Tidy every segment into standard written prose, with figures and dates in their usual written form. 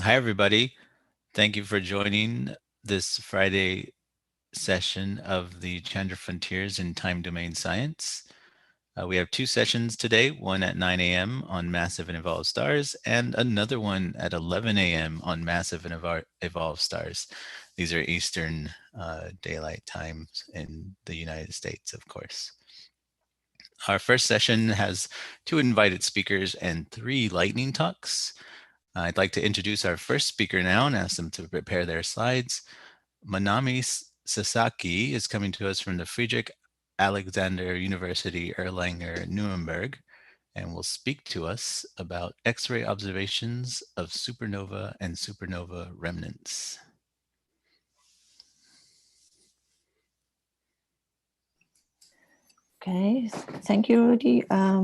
Hi, everybody. Thank you for joining this Friday session of the Chandra Frontiers in Time Domain Science. We have two sessions today, one at 9 a.m. on massive and evolved stars, and another one at 11 a.m. on massive and evolved stars. These are Eastern daylight times in the United States, of course. Our first session has two invited speakers and three lightning talks. I'd like to introduce our first speaker now and ask them to prepare their slides. Manami Sasaki is coming to us from the Friedrich-Alexander-University Erlangen-Nuernberg and will speak to us about X-ray observations of supernova and supernova remnants. Okay, thank you, Rudy. I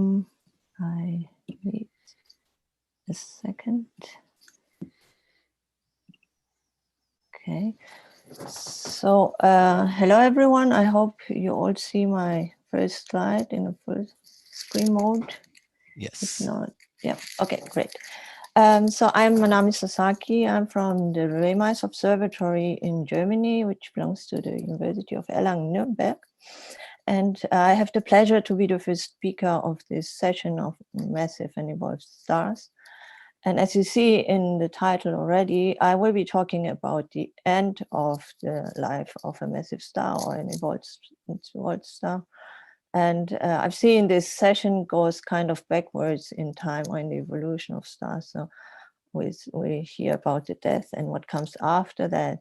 need a second. Okay, so hello everyone. I hope you all see my first slide in a full screen mode. Yes. If not, yeah, okay, great. So I'm Manami Sasaki. I'm from the Remnants Observatory in Germany, which belongs to the University of Erlangen-Nuernberg. And I have the pleasure to be the first speaker of this session of massive and evolved stars. And as you see in the title already, I will be talking about the end of the life of a massive star or an evolved star. And I've seen this session goes kind of backwards in time or in the evolution of stars. So we hear about the death and what comes after that.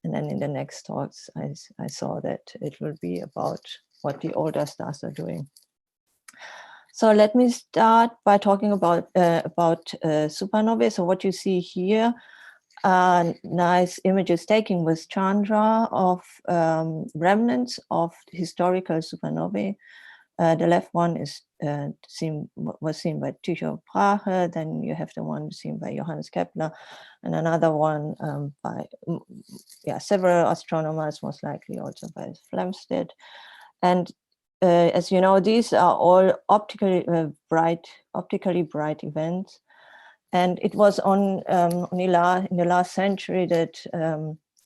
And then in the next talks, I saw that it will be about what the older stars are doing. So let me start by talking about supernovae. So what you see here are nice images taken with Chandra of remnants of historical supernovae. The left one is was seen by Tycho Brahe. Then you have the one seen by Johannes Kepler, and another one by several astronomers, most likely also by Flamsteed. And as you know, these are all optically bright events. And it was in the last century that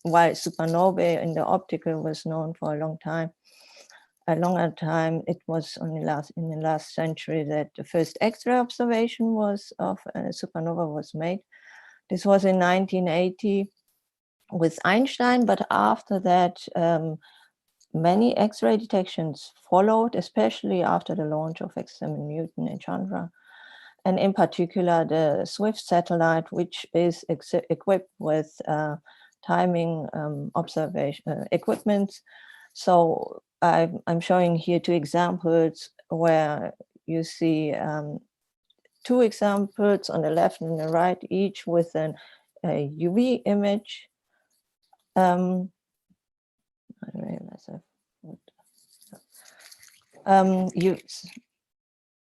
while supernovae in the optical was known for a longer time, it was in the last century that the first X-ray observation of supernova was made. This was in 1980 with Einstein, but after that, many X-ray detections followed, especially after the launch of X7 Newton and Chandra, and in particular the SWIFT satellite, which is equipped with timing observation equipment. So I'm showing here two examples where you see two examples on the left and the right, each with a UV image. I realize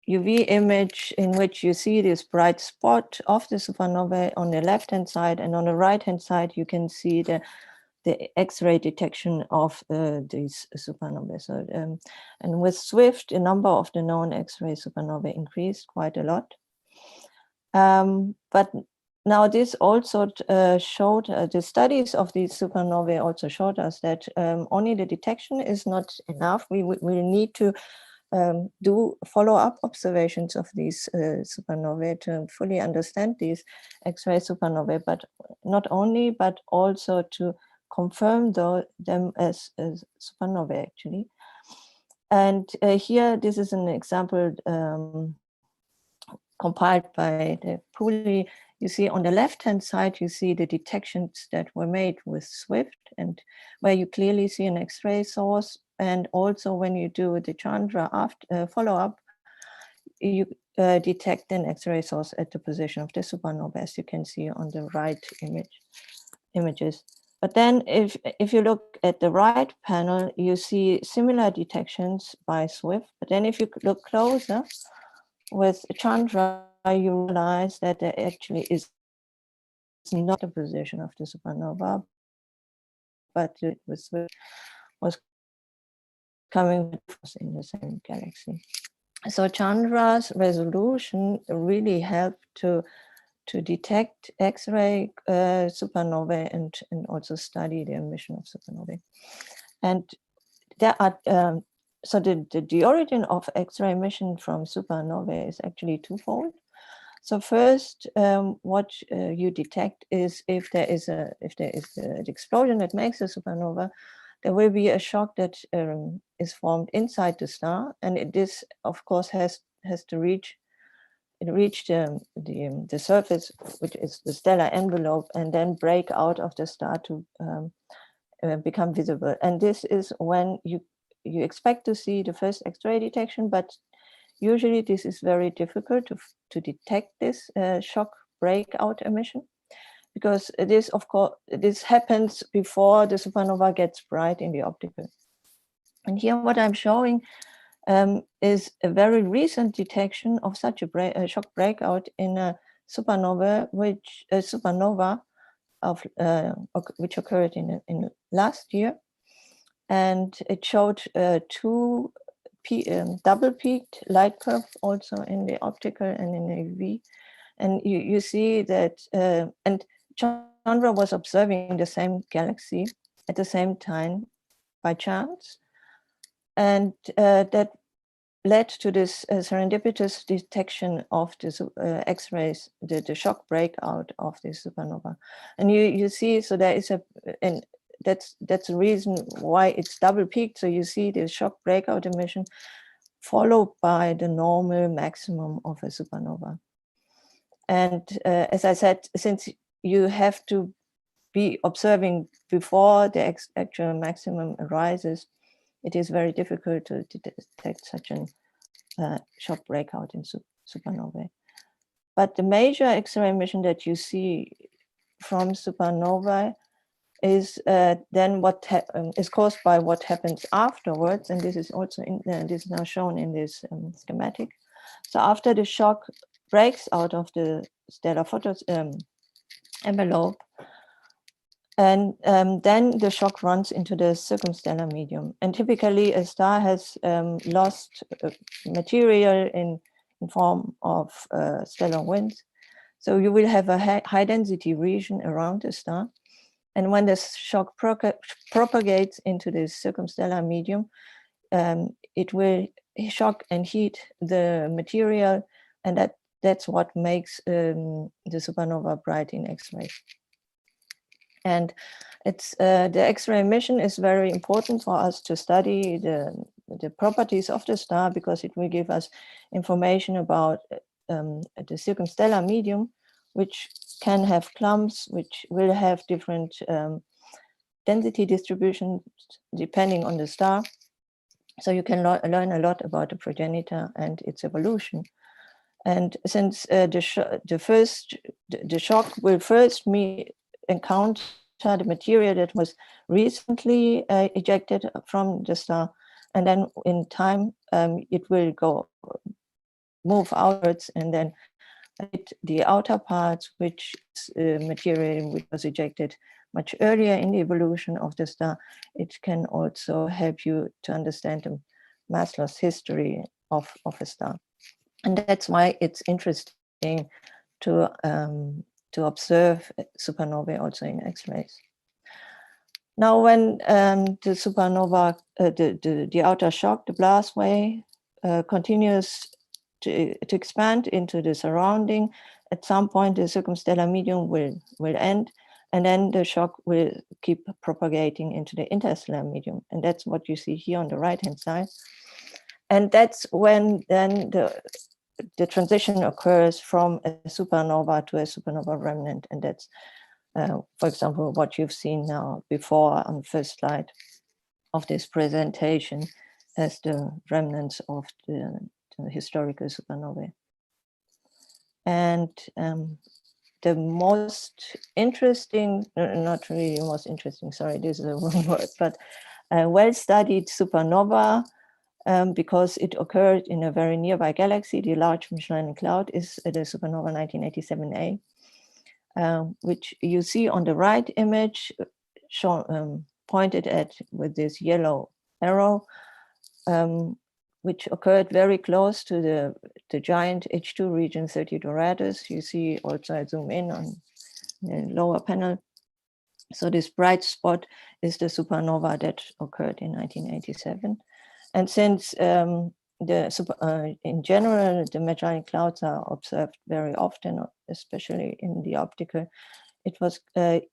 UV image in which you see this bright spot of the supernova on the left-hand side, and on the right-hand side you can see the X-ray detection of these supernovae. So, and with SWIFT, a number of the known X-ray supernovae increased quite a lot. But now this also showed, the studies of these supernovae also showed us that only the detection is not enough. We need to do follow-up observations of these supernovae to fully understand these X-ray supernovae, but not only, but also to confirm them as supernovae actually. And here, this is an example compiled by the Pooley. You see on the left-hand side, you see the detections that were made with SWIFT, and where you clearly see an X-ray source. And also when you do the Chandra follow-up, you detect an X-ray source at the position of the supernova, as you can see on the right images. But then if you look at the right panel, you see similar detections by SWIFT. But then if you look closer with Chandra, you realize that there actually is not the position of the supernova, but it was coming in the same galaxy. So Chandra's resolution really helped to to detect X-ray supernovae and also study the emission of supernovae. And there are so the origin of X-ray emission from supernovae is actually twofold. So first, what you detect is if there is an explosion that makes a supernova, there will be a shock that is formed inside the star, and this, of course, has to reach the surface, which is the stellar envelope, and then break out of the star to become visible. And this is when you expect to see the first X-ray detection, but usually this is very difficult to detect this shock breakout emission, because this, of course, this happens before the supernova gets bright in the optical. And here what I'm showing is a very recent detection of such a shock breakout in a supernova, which occurred in last year, and it showed two double-peaked light curve also in the optical and in the UV, and you see that and Chandra was observing the same galaxy at the same time by chance, and that led to this serendipitous detection of the X-rays, the shock breakout of the supernova. And you see, so there is and that's the reason why it's double peaked. So you see the shock breakout emission followed by the normal maximum of a supernova. And as I said, since you have to be observing before the actual maximum arises, it is very difficult to detect such an shock breakout in supernovae. But the major X-ray emission that you see from supernovae is then what is caused by what happens afterwards, and this is also this is now shown in this schematic. So after the shock breaks out of the stellar photos envelope, and then the shock runs into the circumstellar medium. And typically a star has lost material in form of stellar winds. So you will have a high density region around the star. And when the shock propagates into the circumstellar medium, it will shock and heat the material, and that's what makes the supernova bright in X-rays. And it's the X-ray emission is very important for us to study the properties of the star, because it will give us information about the circumstellar medium, which can have clumps, which will have different density distributions depending on the star. So you can learn a lot about the progenitor and its evolution. And since the shock will first encounter the material that was recently ejected from the star, and then in time it will move outwards and then hit the outer parts, which is material which was ejected much earlier in the evolution of the star. It can also help you to understand the mass loss history of a star. And that's why it's interesting to observe supernovae also in X-rays. Now, when the supernova, the outer shock, the blast wave, continues to expand into the surrounding, at some point the circumstellar medium will end, and then the shock will keep propagating into the interstellar medium. And that's what you see here on the right-hand side. And that's when then the transition occurs from a supernova to a supernova remnant. And that's, for example, what you've seen now before on the first slide of this presentation as the remnants of the historical supernovae. And the most interesting, not really most interesting, sorry, this is the wrong word, but well-studied supernova, because it occurred in a very nearby galaxy, the Large Magellanic Cloud, is the supernova 1987A, which you see on the right image, shown, pointed at with this yellow arrow, which occurred very close to the giant H2 region 30 Doradus. You see also, I zoom in on the lower panel. So this bright spot is the supernova that occurred in 1987. And since in general, the Magellanic Clouds are observed very often, especially in the optical, it was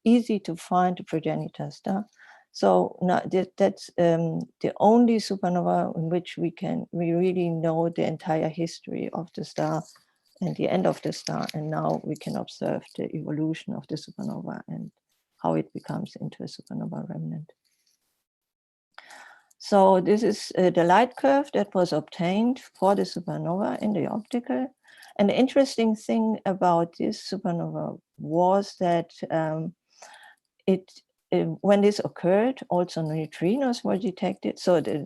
easy to find a progenitor star. So now that's the only supernova in which we really know the entire history of the star and the end of the star. And now we can observe the evolution of the supernova and how it becomes into a supernova remnant. So this is the light curve that was obtained for the supernova in the optical. And the interesting thing about this supernova was that when this occurred, also neutrinos were detected. So the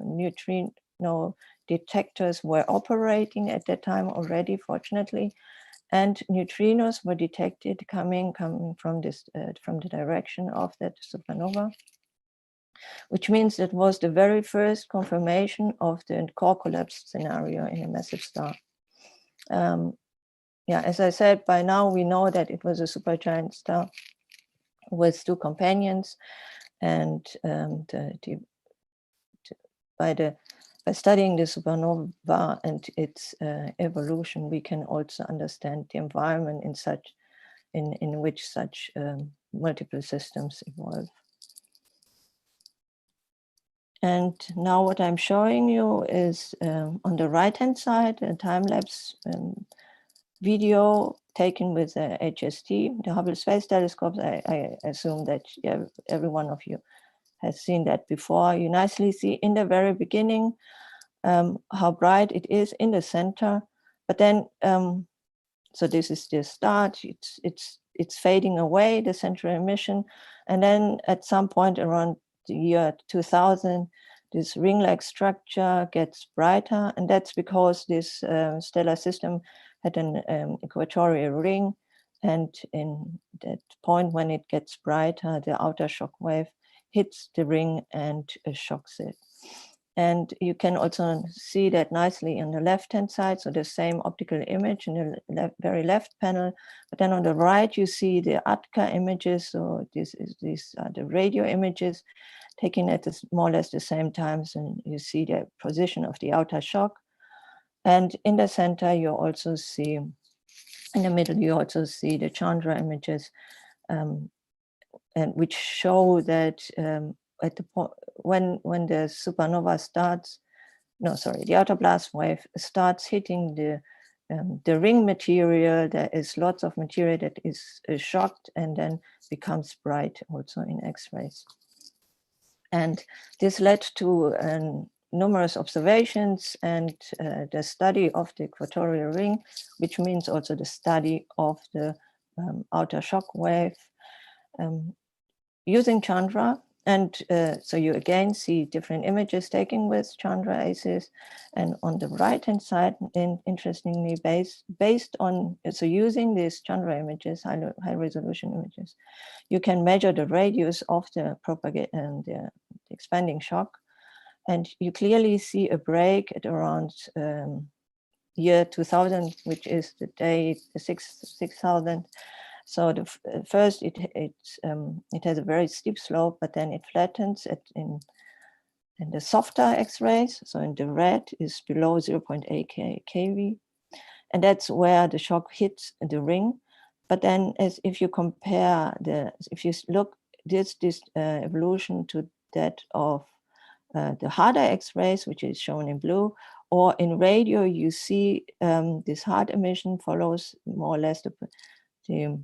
neutrino detectors were operating at that time already, fortunately, and neutrinos were detected coming from this from the direction of that supernova, which means that was the very first confirmation of the core collapse scenario in a massive star. Yeah, as I said, by now we know that it was a supergiant star with two companions, and by studying the supernova and its evolution, we can also understand the environment in which such multiple systems evolve. And now what I'm showing you is on the right-hand side, a time-lapse video taken with the HST, the Hubble Space Telescope. I assume that every one of you has seen that before. You nicely see in the very beginning how bright it is in the center, but then, so this is the start, it's fading away, the central emission, and then at some point around the year 2000, this ring-like structure gets brighter, and that's because this stellar system had an equatorial ring, and in that point when it gets brighter, the outer shock wave hits the ring and shocks it. And you can also see that nicely on the left-hand side, so the same optical image in the very left panel, but then on the right you see the ATCA images, so these are the radio images taken at more or less the same times, and you see the position of the outer shock. And in the center you also see, in the middle you also see the Chandra images, and which show that at the point when the supernova starts, the outer blast wave starts hitting the ring material, there is lots of material that is shocked and then becomes bright also in X-rays. And this led to numerous observations and the study of the equatorial ring, which means also the study of the outer shock wave using Chandra. And so you again see different images taken with Chandra ACES. And on the right-hand side, interestingly, based on, so using these Chandra images, high resolution images, you can measure the radius of the the expanding shock. And you clearly see a break at around year 2000, which is the day 6000. So first it has a very steep slope, but then it flattens in the softer X-rays. So in the red is below 0.8 kV, and that's where the shock hits the ring. But then, as if you compare if you look this evolution to that of the harder X-rays, which is shown in blue, or in radio, you see this hard emission follows more or less the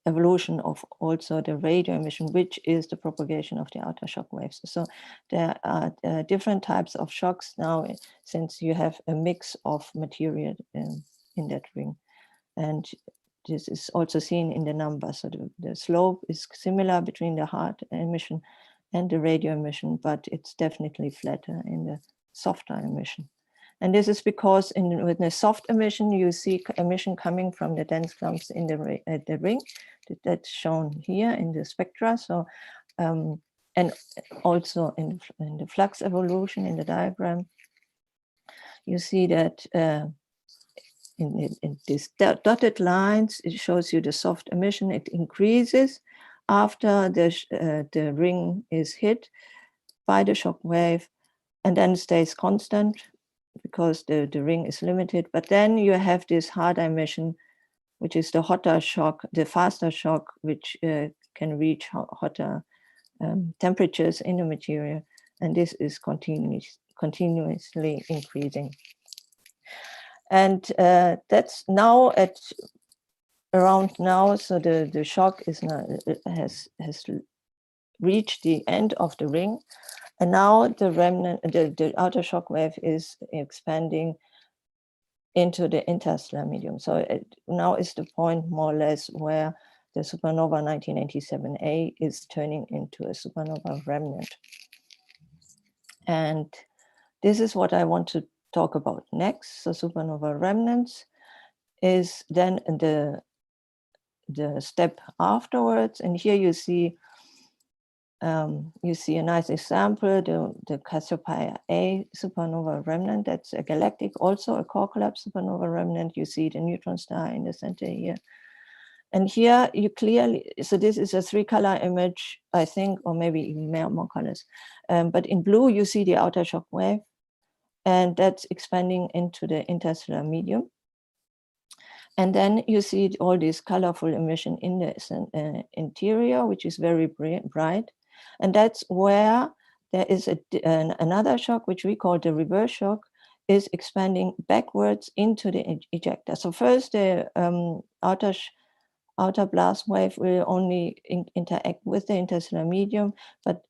evolution of also the radio emission, which is the propagation of the outer shock waves. So there are different types of shocks now, since you have a mix of material in that ring. And this is also seen in the numbers. So the slope is similar between the hard emission and the radio emission, but it's definitely flatter in the softer emission. And this is because with the soft emission, you see emission coming from the dense clumps in the ring. That's shown here in the spectra. So, and and also in the flux evolution in the diagram, you see that in these dotted lines, it shows you the soft emission. It increases after the ring is hit by the shock wave, and then stays constant because the ring is limited. But then you have this harder emission, which is the hotter shock, the faster shock, which can reach hotter temperatures in the material. And this is continuously increasing. And that's now at around now. So the shock is now, has reached the end of the ring. And now the remnant, the outer shock wave is expanding into the interstellar medium. So now is the point more or less where the supernova 1987A is turning into a supernova remnant. And this is what I want to talk about next. So supernova remnants is then the step afterwards. And here you see a nice example, the Cassiopeia A supernova remnant. That's a galactic, also a core collapse supernova remnant. You see the neutron star in the center here. And here you clearly, so this is a 3-color image, I think, or maybe even more colors. But in blue, you see the outer shock wave, and that's expanding into the interstellar medium. And then you see all this colorful emission in the interior, which is very bright. And that's where there is another shock, which we call the reverse shock, is expanding backwards into the ejector. So first, the outer blast wave will only interact with the interstellar medium,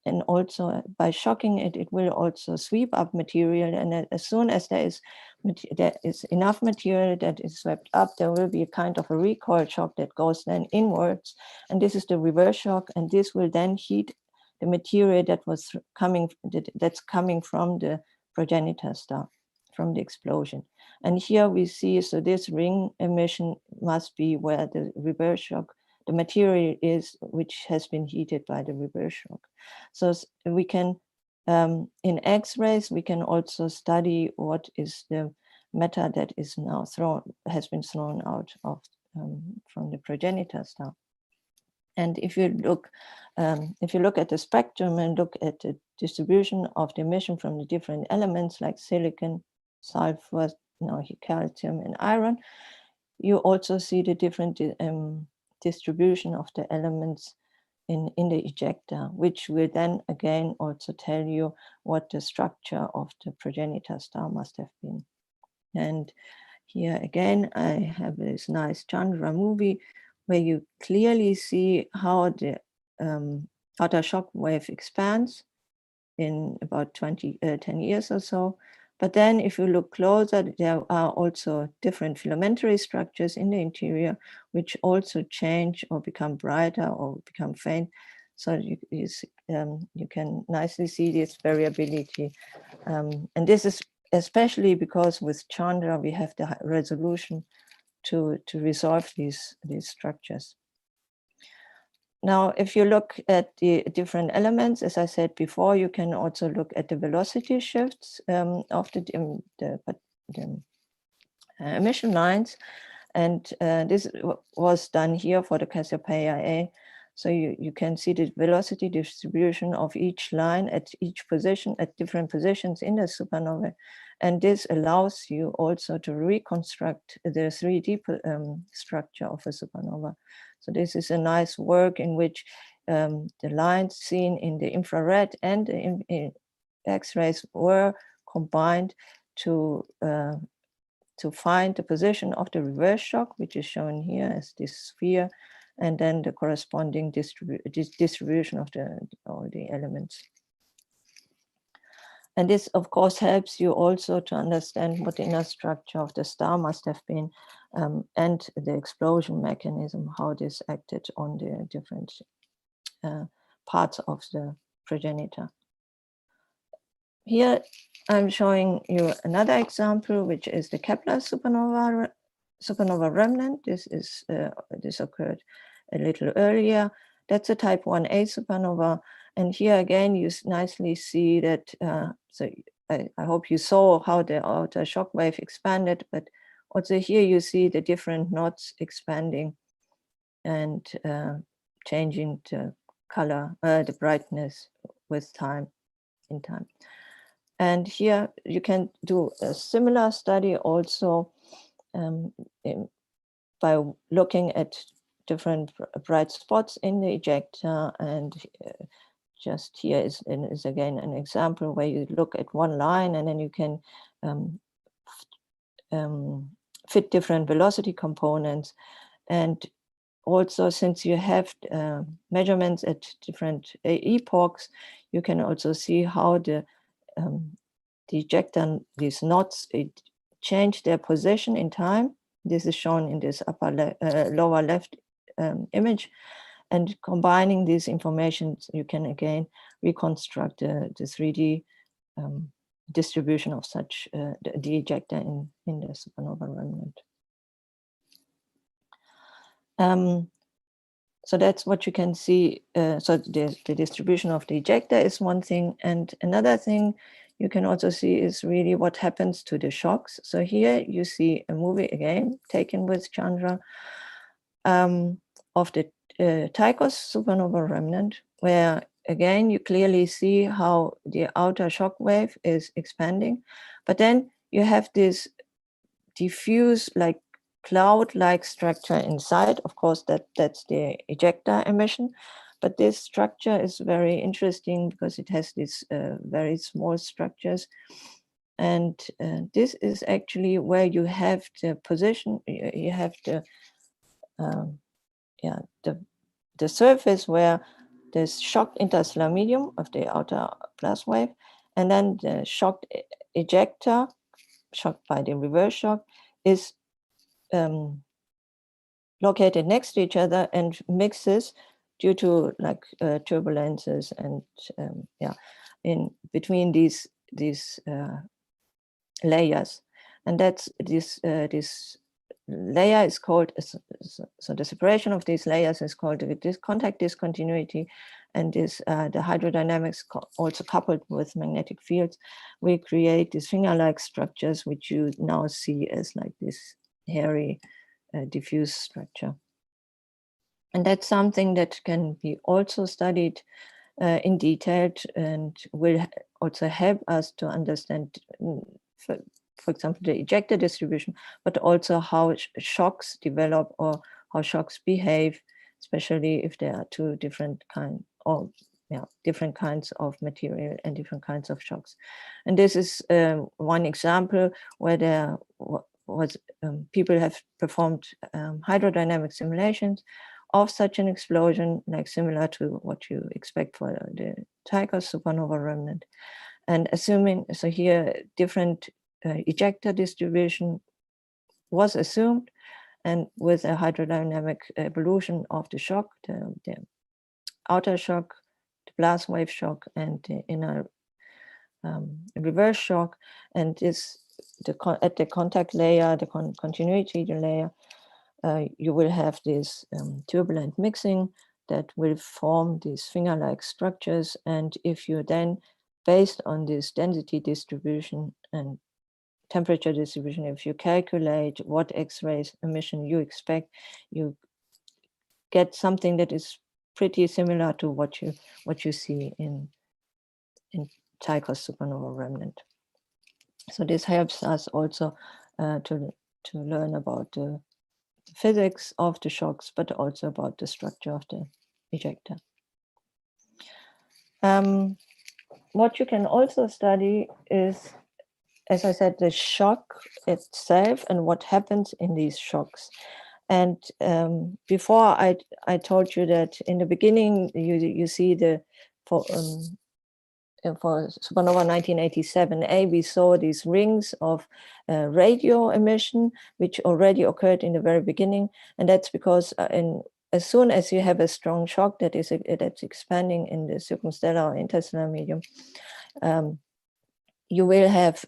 and also by shocking it, it will also sweep up material. And as soon as there is enough material that is swept up, there will be a kind of a recoil shock that goes then inwards. And this is the reverse shock. And this will then heat the material that's coming from the progenitor star, from the explosion. And here we see, so this ring emission must be where the reverse shock, the material is, which has been heated by the reverse shock. So we can, in X-rays, we can also study what is the matter that is now has been thrown out of from the progenitor star. And if you look at the spectrum and look at the distribution of the emission from the different elements like silicon, sulfur, calcium, and iron, you also see the different distribution of the elements in the ejector, which will then again also tell you what the structure of the progenitor star must have been. And here again, I have this nice Chandra movie where you clearly see how the outer shock wave expands in about 10 years or so. But then if you look closer, there are also different filamentary structures in the interior, which also change or become brighter or become faint. So you can nicely see this variability. And this is especially because with Chandra, we have the resolution to resolve these structures. Now, if you look at the different elements, as I said before, you can also look at the velocity shifts of the emission lines. And this was done here for the Cassiopeia A. So you can see the velocity distribution of each line at each position, at different positions in the supernova. And this allows you also to reconstruct the 3D structure of a supernova. So this is a nice work in which the lines seen in the infrared and the X-rays were combined to find the position of the reverse shock, which is shown here as this sphere, and then the corresponding distribution of all the elements. And this, of course, helps you also to understand what the inner structure of the star must have been, and the explosion mechanism, how this acted on the different parts of the progenitor. Here, I'm showing you another example, which is the Kepler supernova remnant. This occurred a little earlier. That's a type 1a supernova. And here again, you nicely see that, so I hope you saw how the outer shock wave expanded, but also here you see the different knots expanding and changing the color, the brightness with time, in time. And here you can do a similar study also by looking at different bright spots in the ejecta. And just here is again an example where you look at one line and then you can fit different velocity components. And also, since you have measurements at different epochs, you can also see how the ejecta, these knots, change their position in time. This is shown in this lower left image. And combining these informations, you can again reconstruct the 3D distribution of such the ejecta in the supernova remnant. So that's what you can see. So the distribution of the ejecta is one thing. And another thing you can also see is really what happens to the shocks. So here you see a movie again, taken with Chandra, of the Tychus supernova remnant, where again, you clearly see how the outer shock wave is expanding. But then you have this diffuse, like cloud-like structure inside. Of course, that's the ejecta emission. But this structure is very interesting because it has these very small structures. And this is actually where you have the position, you have the the surface where there's shocked interstellar medium of the outer blast wave, and then the shocked ejecta, shocked by the reverse shock, is located next to each other and mixes due to like turbulences and in between these layers. And that's this layer is called, so the separation of these layers is called this contact discontinuity. And this the hydrodynamics also coupled with magnetic fields, we create these finger-like structures, which you now see as like this hairy diffuse structure. And that's something that can be also studied in detail and will also help us to understand, for example, the ejecta distribution, but also how shocks develop or how shocks behave, especially if there are two different kinds or different kinds of material and different kinds of shocks. And this is one example where there was people have performed hydrodynamic simulations of such an explosion, like similar to what you expect for the Tychus supernova remnant. And assuming, so here different ejecta distribution was assumed, and with a hydrodynamic evolution of the shock, the outer shock, the blast wave shock, and the inner reverse shock, and this at the contact layer, the continuity layer, you will have this turbulent mixing that will form these finger-like structures. And if you then, based on this density distribution and temperature distribution, if you calculate what X-rays emission you expect, you get something that is pretty similar to what you see in Tychus supernova remnant. So this helps us also to learn about the physics of the shocks, but also about the structure of the ejecta. What you can also study is, as I said, the shock itself and what happens in these shocks. And before I told you that in the beginning you see the for supernova 1987A, we saw these rings of radio emission, which already occurred in the very beginning. And that's because as soon as you have a strong shock that's expanding in the circumstellar or interstellar medium, you will have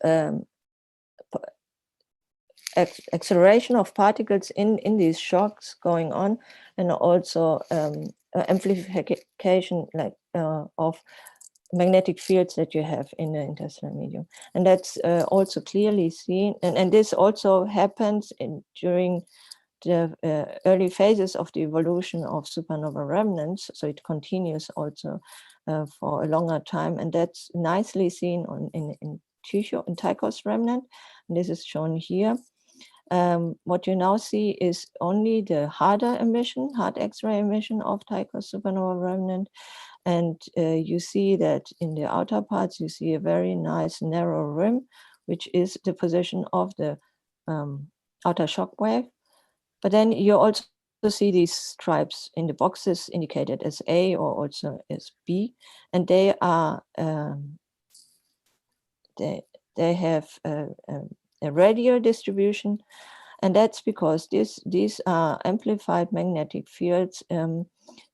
acceleration of particles in these shocks going on, and also amplification, like of magnetic fields that you have in the interstellar medium. And that's also clearly seen. And this also happens during the early phases of the evolution of supernova remnants. So it continues also for a longer time. And that's nicely seen in Tycho's remnant. And this is shown here. What you now see is only the harder emission, hard X-ray emission of Tycho's supernova remnant. And you see that in the outer parts, you see a very nice narrow rim, which is the position of the outer shock wave. But then you also see these stripes in the boxes indicated as A or also as B, and they are they have a radial distribution, and that's because these are amplified magnetic fields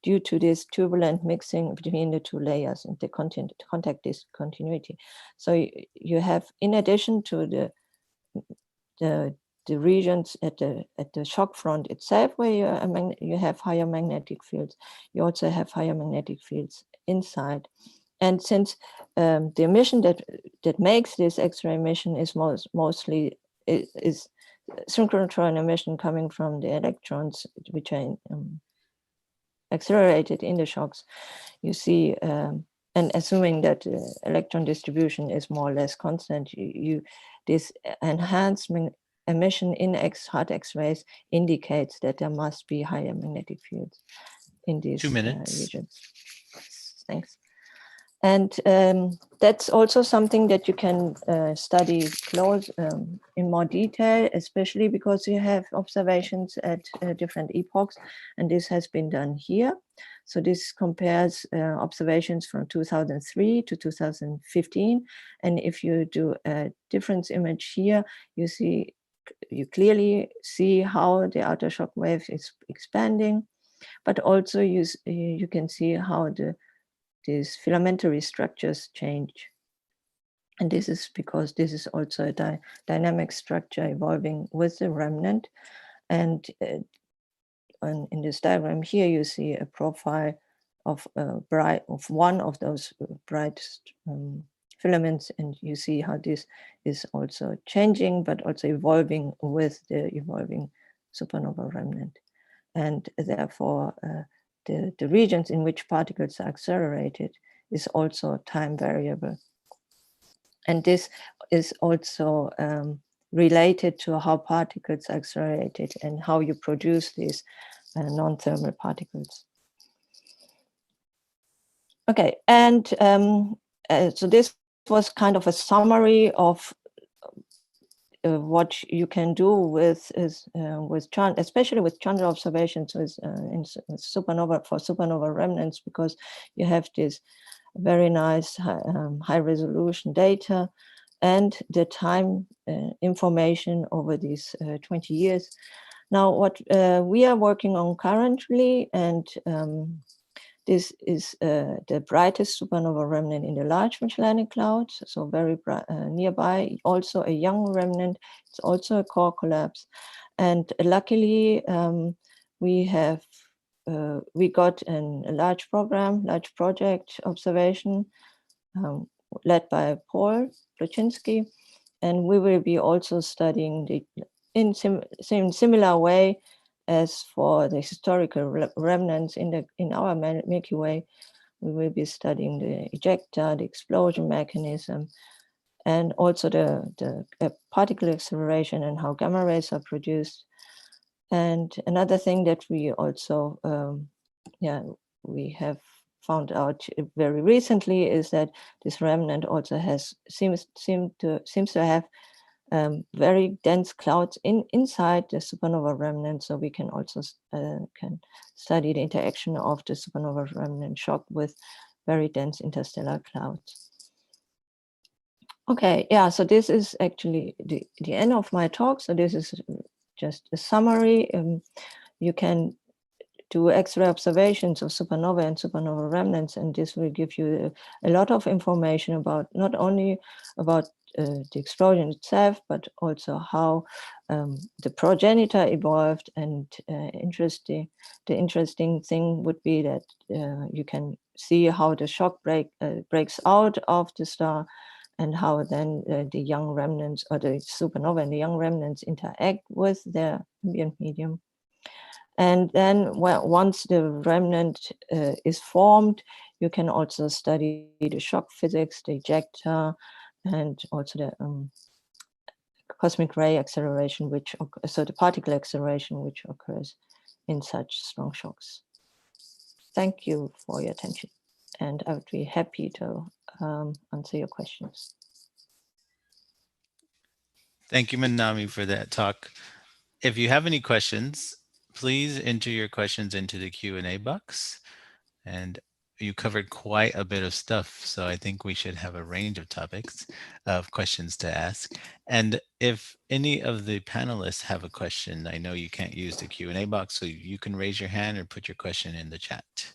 due to this turbulent mixing between the two layers and the contact discontinuity. So you have, in addition to the regions at the shock front itself, where you have higher magnetic fields, you also have higher magnetic fields inside. And since the emission that makes this X-ray emission is mostly synchrotron emission coming from the electrons, which are accelerated in the shocks, you see, and assuming that electron distribution is more or less constant, this enhanced emission in hard X-rays indicates that there must be higher magnetic fields in these 2 minutes. regions. Thanks. And that's also something that you can study close in more detail, especially because you have observations at different epochs, and this has been done here. So this compares observations from 2003 to 2015, and if you do a difference image here, you clearly see how the outer shock wave is expanding, but also you can see how these filamentary structures change. And this is because this is also a dynamic structure evolving with the remnant. And in this diagram here, you see a profile of one of those bright filaments, and you see how this is also changing, but also evolving with the evolving supernova remnant. And therefore, the regions in which particles are accelerated is also time variable. And this is also related to how particles are accelerated and how you produce these non-thermal particles. Okay, and so this was kind of a summary of what you can do with Chandra, especially with Chandra observations in supernova, for supernova remnants, because you have this very nice high resolution data and the time information over these 20 years. Now, what we are working on currently, and this is the brightest supernova remnant in the Large Magellanic Cloud, so very bright, nearby, also a young remnant. It's also a core collapse. And luckily, we got a large project observation led by Paul Luczynski, and we will be also studying in similar way as for the historical remnants in our Milky Way. We will be studying the ejecta, the explosion mechanism, and also the particle acceleration and how gamma rays are produced. And another thing that we also we have found out very recently is that this remnant also seems to have very dense clouds inside the supernova remnant, so we can also can study the interaction of the supernova remnant shock with very dense interstellar clouds. Okay, yeah, so this is actually the end of my talk. So this is just a summary. You can do X-ray observations of supernova and supernova remnants, and this will give you a lot of information about not only about the explosion itself, but also how the progenitor evolved. And the interesting thing would be that you can see how the shock breaks out of the star, and how then the young remnants, or the supernova and the young remnants, interact with their ambient medium. And then once the remnant is formed, you can also study the shock physics, the ejecta, and also the cosmic ray acceleration, so the particle acceleration which occurs in such strong shocks. Thank you for your attention, and I would be happy to answer your questions. Thank you, Manami, for that talk. If you have any questions, please enter your questions into the Q&A box. And you covered quite a bit of stuff, so I think we should have a range of topics of questions to ask. And if any of the panelists have a question, I know you can't use the Q&A box, so you can raise your hand or put your question in the chat.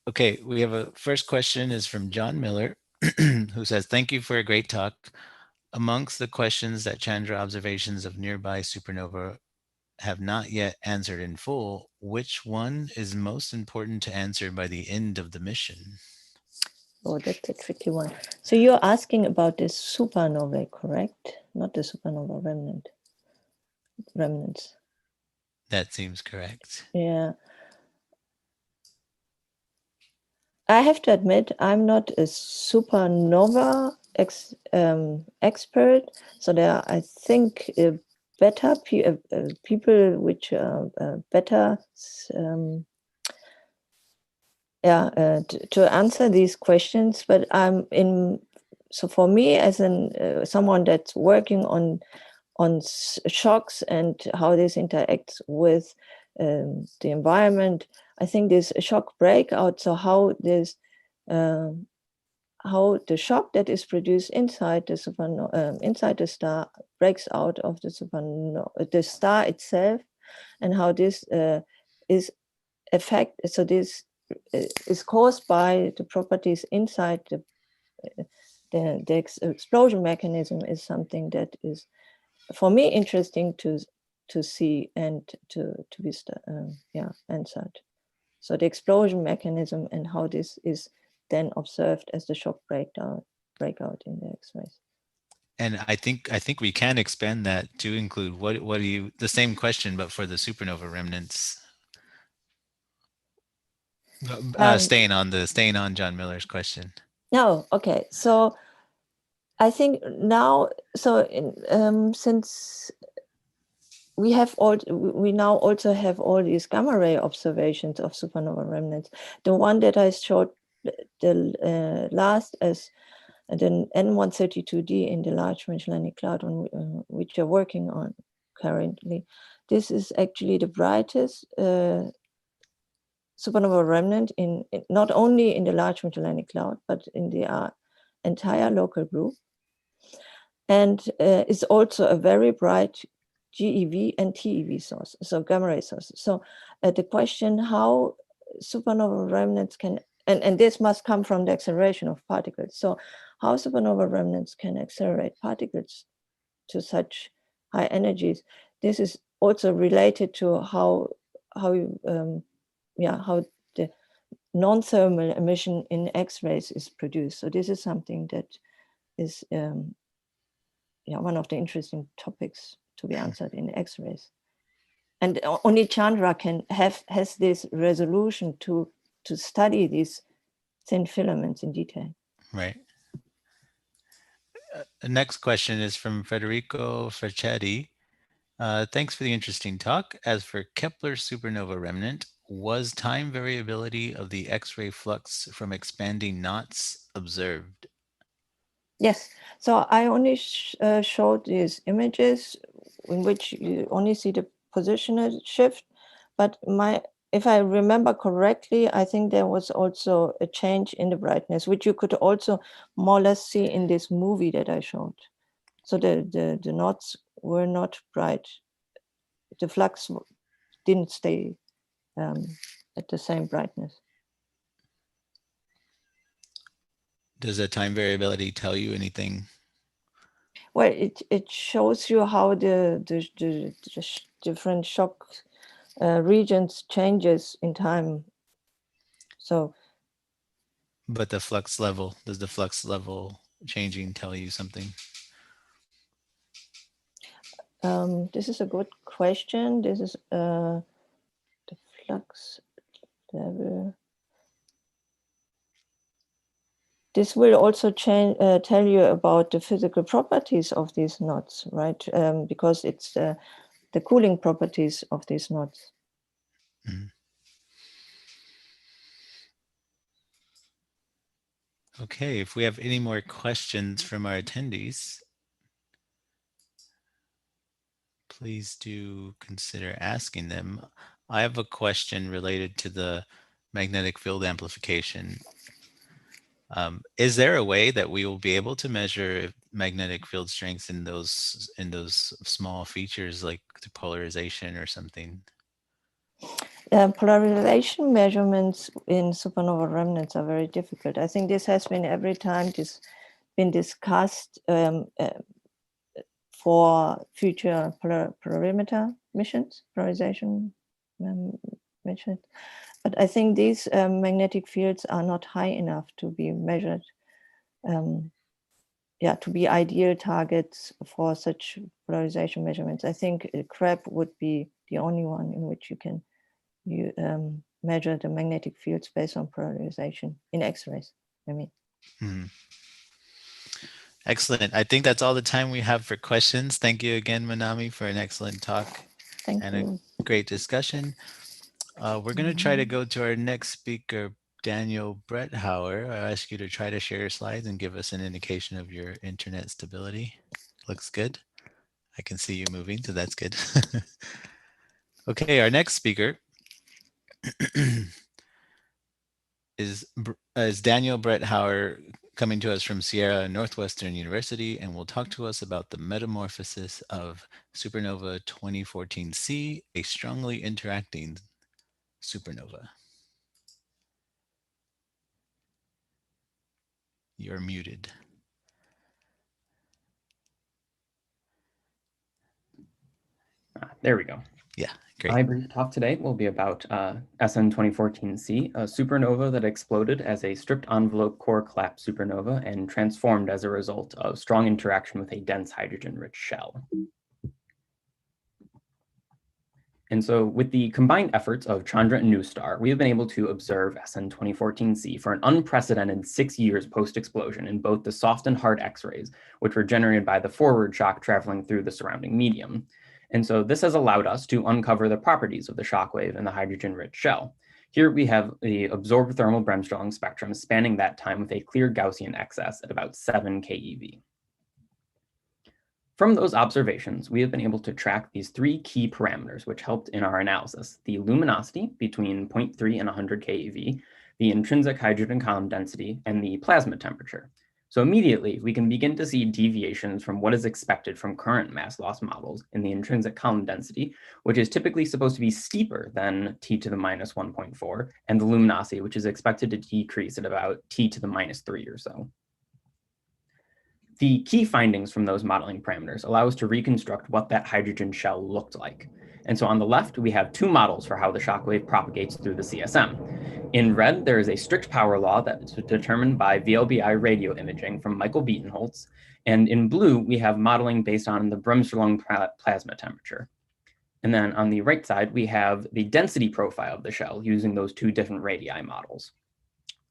Okay, we have a first question is from John Miller, who says, thank you for a great talk. Amongst the questions that Chandra observations of nearby supernova have not yet answered in full, which one is most important to answer by the end of the mission? Oh, that's a tricky one. So you're asking about this supernovae, correct? Not the supernova remnants. That seems correct. Yeah. I have to admit, I'm not a supernova expert. So there are, I think, better people which are better to answer these questions. But so for me, as someone that's working on shocks and how this interacts with the environment, I think this shock breakout, so how the shock that is produced inside the inside the star breaks out of the the star itself, and how this is this is caused by the properties inside the explosion mechanism, is something that is, for me, interesting to see and to be answered. So the explosion mechanism and how this is then observed as the shock breakout in the X-rays. And I think we can expand that to include what do you, the same question but for the supernova remnants. Staying on John Miller's question. No, okay. So I think now, since we now also have all these gamma ray observations of supernova remnants. The one that I showed the last as the N132D in the Large Magellanic Cloud, which you're working on currently. This is actually the brightest supernova remnant in not only in the Large Magellanic Cloud, but in the entire local group. And it's also a very bright GeV and TeV source, so gamma ray source. So the question how supernova remnants can, and this must come from the acceleration of particles. So how supernova remnants can accelerate particles to such high energies. This is also related to how the non-thermal emission in X-rays is produced. So this is something that is one of the interesting topics to be answered in X-rays. And only Chandra has this resolution to study these thin filaments in detail. Right. The next question is from Federico Ferchetti. Thanks for the interesting talk. As for Kepler supernova remnant, was time variability of the X-ray flux from expanding knots observed? Yes. So I only showed these images in which you only see the positional shift. But if I remember correctly, I think there was also a change in the brightness, which you could also more or less see in this movie that I showed. So the knots were not bright. The flux didn't stay at the same brightness. Does the time variability tell you anything Well, it shows you how the different shock regions changes in time. So, but the flux level, does the flux level changing tell you something? this is a good question. This is the flux level. This will also tell you about the physical properties of these knots, right? Because it's the cooling properties of these knots. Mm. Okay, if we have any more questions from our attendees, please do consider asking them. I have a question related to the magnetic field amplification. Is there a way that we will be able to measure magnetic field strength in those small features like the polarization or something? Polarization measurements in supernova remnants are very difficult. I think this has been every time been discussed for future polarimeter missions, polarization missions. But I think these magnetic fields are not high enough to be measured, to be ideal targets for such polarization measurements. I think CREB would be the only one in which you can measure the magnetic fields based on polarization in X-rays, I mean. Hmm. Excellent. I think that's all the time we have for questions. Thank you again, Manami, for an excellent talk and a great discussion. We're going to try to go to our next speaker, Daniel Brethauer. I ask you to try to share your slides and give us an indication of your internet stability. Looks good. I can see you moving, so that's good. Okay, our next speaker is Daniel Brethauer, coming to us from CIERA, Northwestern University, and will talk to us about the metamorphosis of supernova 2014C, a strongly interacting supernova. You're muted. There we go. Yeah, great. My brief talk today will be about SN 2014C, a supernova that exploded as a stripped envelope core collapse supernova and transformed as a result of strong interaction with a dense hydrogen-rich shell. And so with the combined efforts of Chandra and NuSTAR, we have been able to observe SN 2014C for an unprecedented 6 years post-explosion in both the soft and hard X-rays, which were generated by the forward shock traveling through the surrounding medium. And so this has allowed us to uncover the properties of the shockwave and the hydrogen-rich shell. Here we have the absorbed thermal Bremsstrahlung spectrum spanning that time with a clear Gaussian excess at about 7 keV. From those observations, we have been able to track these three key parameters which helped in our analysis: the luminosity between 0.3 and 100 keV, the intrinsic hydrogen column density, and the plasma temperature. So immediately, we can begin to see deviations from what is expected from current mass loss models in the intrinsic column density, which is typically supposed to be steeper than t to the minus 1.4, and the luminosity, which is expected to decrease at about t to the minus 3 or so. The key findings from those modeling parameters allow us to reconstruct what that hydrogen shell looked like. And so on the left, we have two models for how the shockwave propagates through the CSM. In red, there is a strict power law that is determined by VLBI radio imaging from Michael Beatenholtz. And in blue, we have modeling based on the Bremsstrahlung plasma temperature. And then on the right side, we have the density profile of the shell using those two different radii models.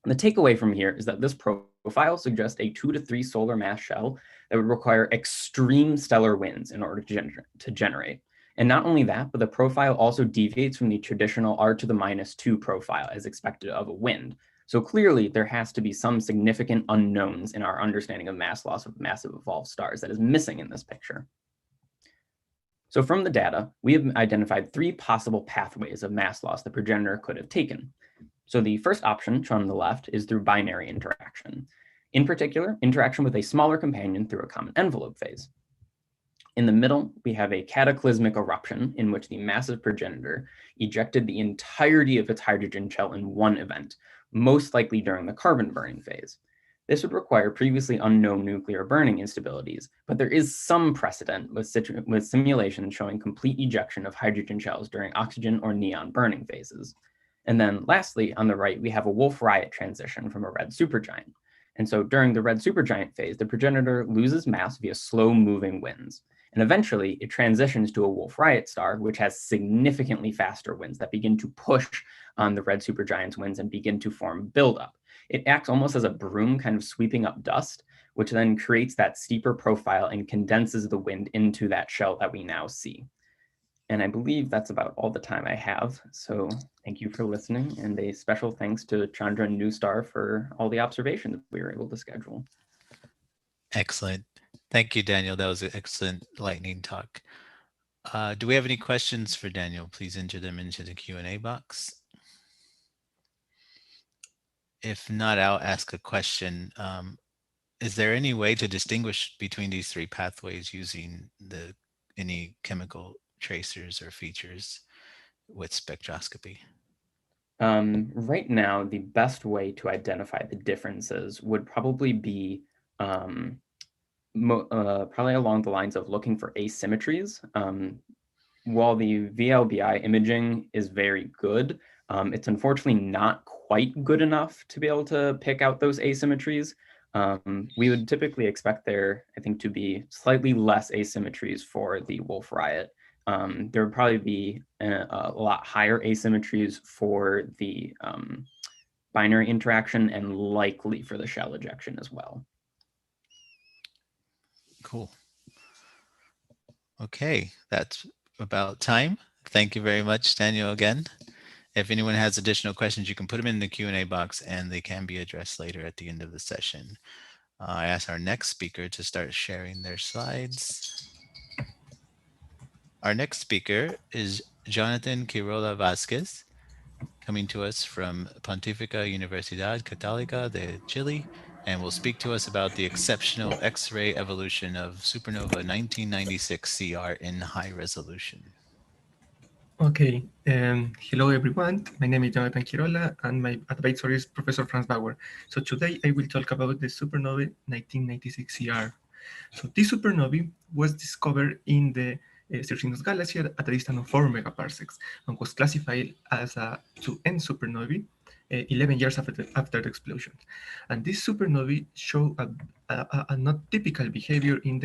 And the takeaway from here is that this profile suggests a 2 to 3 solar mass shell that would require extreme stellar winds in order to generate. And not only that, but the profile also deviates from the traditional R to the minus 2 profile as expected of a wind. So clearly there has to be some significant unknowns in our understanding of mass loss of massive evolved stars that is missing in this picture. So from the data, we have identified 3 possible pathways of mass loss the progenitor could have taken. So the first option, shown on the left, is through binary interaction. In particular, interaction with a smaller companion through a common envelope phase. In the middle, we have a cataclysmic eruption in which the massive progenitor ejected the entirety of its hydrogen shell in one event, most likely during the carbon burning phase. This would require previously unknown nuclear burning instabilities, but there is some precedent with simulations showing complete ejection of hydrogen shells during oxygen or neon burning phases. And then lastly, on the right, we have a Wolf-Rayet transition from a red supergiant. And so during the red supergiant phase, the progenitor loses mass via slow-moving winds. And eventually, it transitions to a Wolf-Rayet star, which has significantly faster winds that begin to push on the red supergiant's winds and begin to form buildup. It acts almost as a broom kind of sweeping up dust, which then creates that steeper profile and condenses the wind into that shell that we now see. And I believe that's about all the time I have. So thank you for listening, and a special thanks to Chandra and NewStar for all the observations we were able to schedule. Excellent. Thank you, Daniel. That was an excellent lightning talk. Do we have any questions for Daniel? Please enter them into the Q&A box. If not, I'll ask a question. Is there any way to distinguish between these three pathways using any chemical tracers or features with spectroscopy? Right now, the best way to identify the differences would probably be probably along the lines of looking for asymmetries. While the VLBI imaging is very good, it's unfortunately not quite good enough to be able to pick out those asymmetries. We would typically expect there, I think, to be slightly less asymmetries for the Wolf-Rayet. There would probably be a lot higher asymmetries for the binary interaction and likely for the shell ejection as well. Cool. Okay, that's about time. Thank you very much, Daniel, again. If anyone has additional questions, you can put them in the Q&A box and they can be addressed later at the end of the session. I ask our next speaker to start sharing their slides. Our next speaker is Jonathan Quirola-Vásquez, coming to us from Pontificia Universidad Católica de Chile, and will speak to us about the exceptional X-ray evolution of supernova 1996 CR in high resolution. Okay, hello everyone. My name is Jonathan Quirola and my advisor is Professor Franz Bauer. So today I will talk about the supernova 1996 CR. So this supernova was discovered in the Circinus galaxy at a distance of 4 megaparsecs and was classified as a 2N supernovae 11 years after the explosion. And this supernovae show a not typical behavior in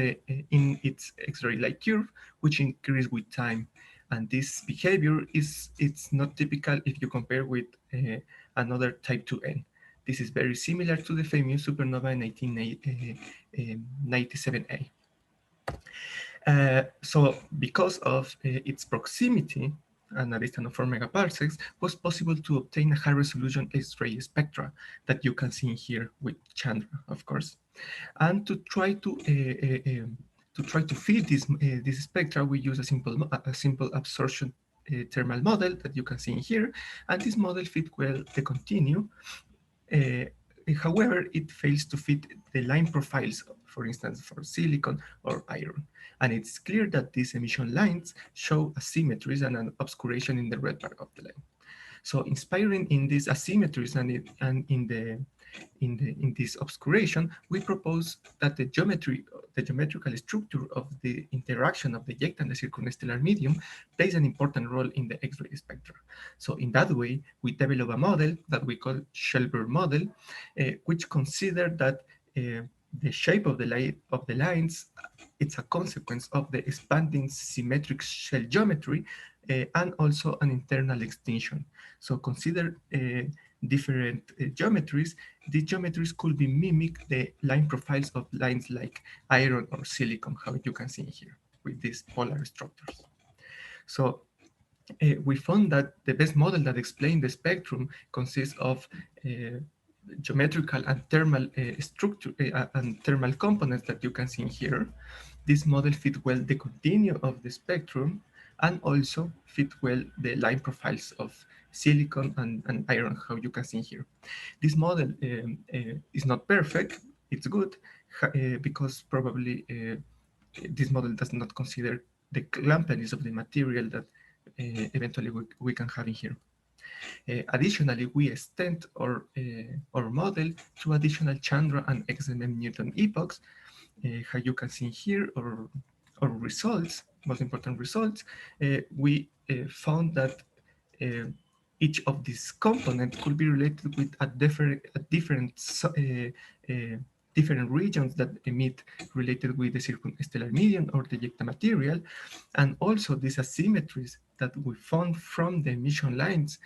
its X-ray light curve, which increases with time. And this behavior it's not typical if you compare with another type 2N. This is very similar to the famous supernova 1997A. So because of its proximity and a distance of 4 megaparsecs, was possible to obtain a high resolution X-ray spectra that you can see here with Chandra, of course. And to try to fit this spectra, we use a simple absorption thermal model that you can see in here, and this model fit well the continuum. However, it fails to fit the line profiles, for instance, for silicon or iron. And it's clear that these emission lines show asymmetries and an obscuration in the red part of the line. So inspiring in these asymmetries and in this obscuration, we propose that the geometrical structure of the interaction of the eject and the circumstellar medium plays an important role in the X-ray spectra. So in that way, we develop a model that we call Schelberg model, which consider that the shape of the lines, it's a consequence of the expanding symmetric shell geometry and also an internal extinction. So consider different geometries. These geometries could be mimic the line profiles of lines like iron or silicon, how you can see here with these polar structures. So we found that the best model that explains the spectrum consists of geometrical and thermal structure and thermal components that you can see here. This model fit well the continuum of the spectrum and also fit well the line profiles of silicon and iron, how you can see here. This model is not perfect, it's good, because probably this model does not consider the clumpiness of the material that eventually we can have in here. Additionally, we extend our model to additional Chandra and XMM Newton epochs. How you can see here, our results, most important results, we found that each of these components could be related with different regions that emit related with the circumstellar medium or the ejecta material, and also these asymmetries that we found from the emission lines,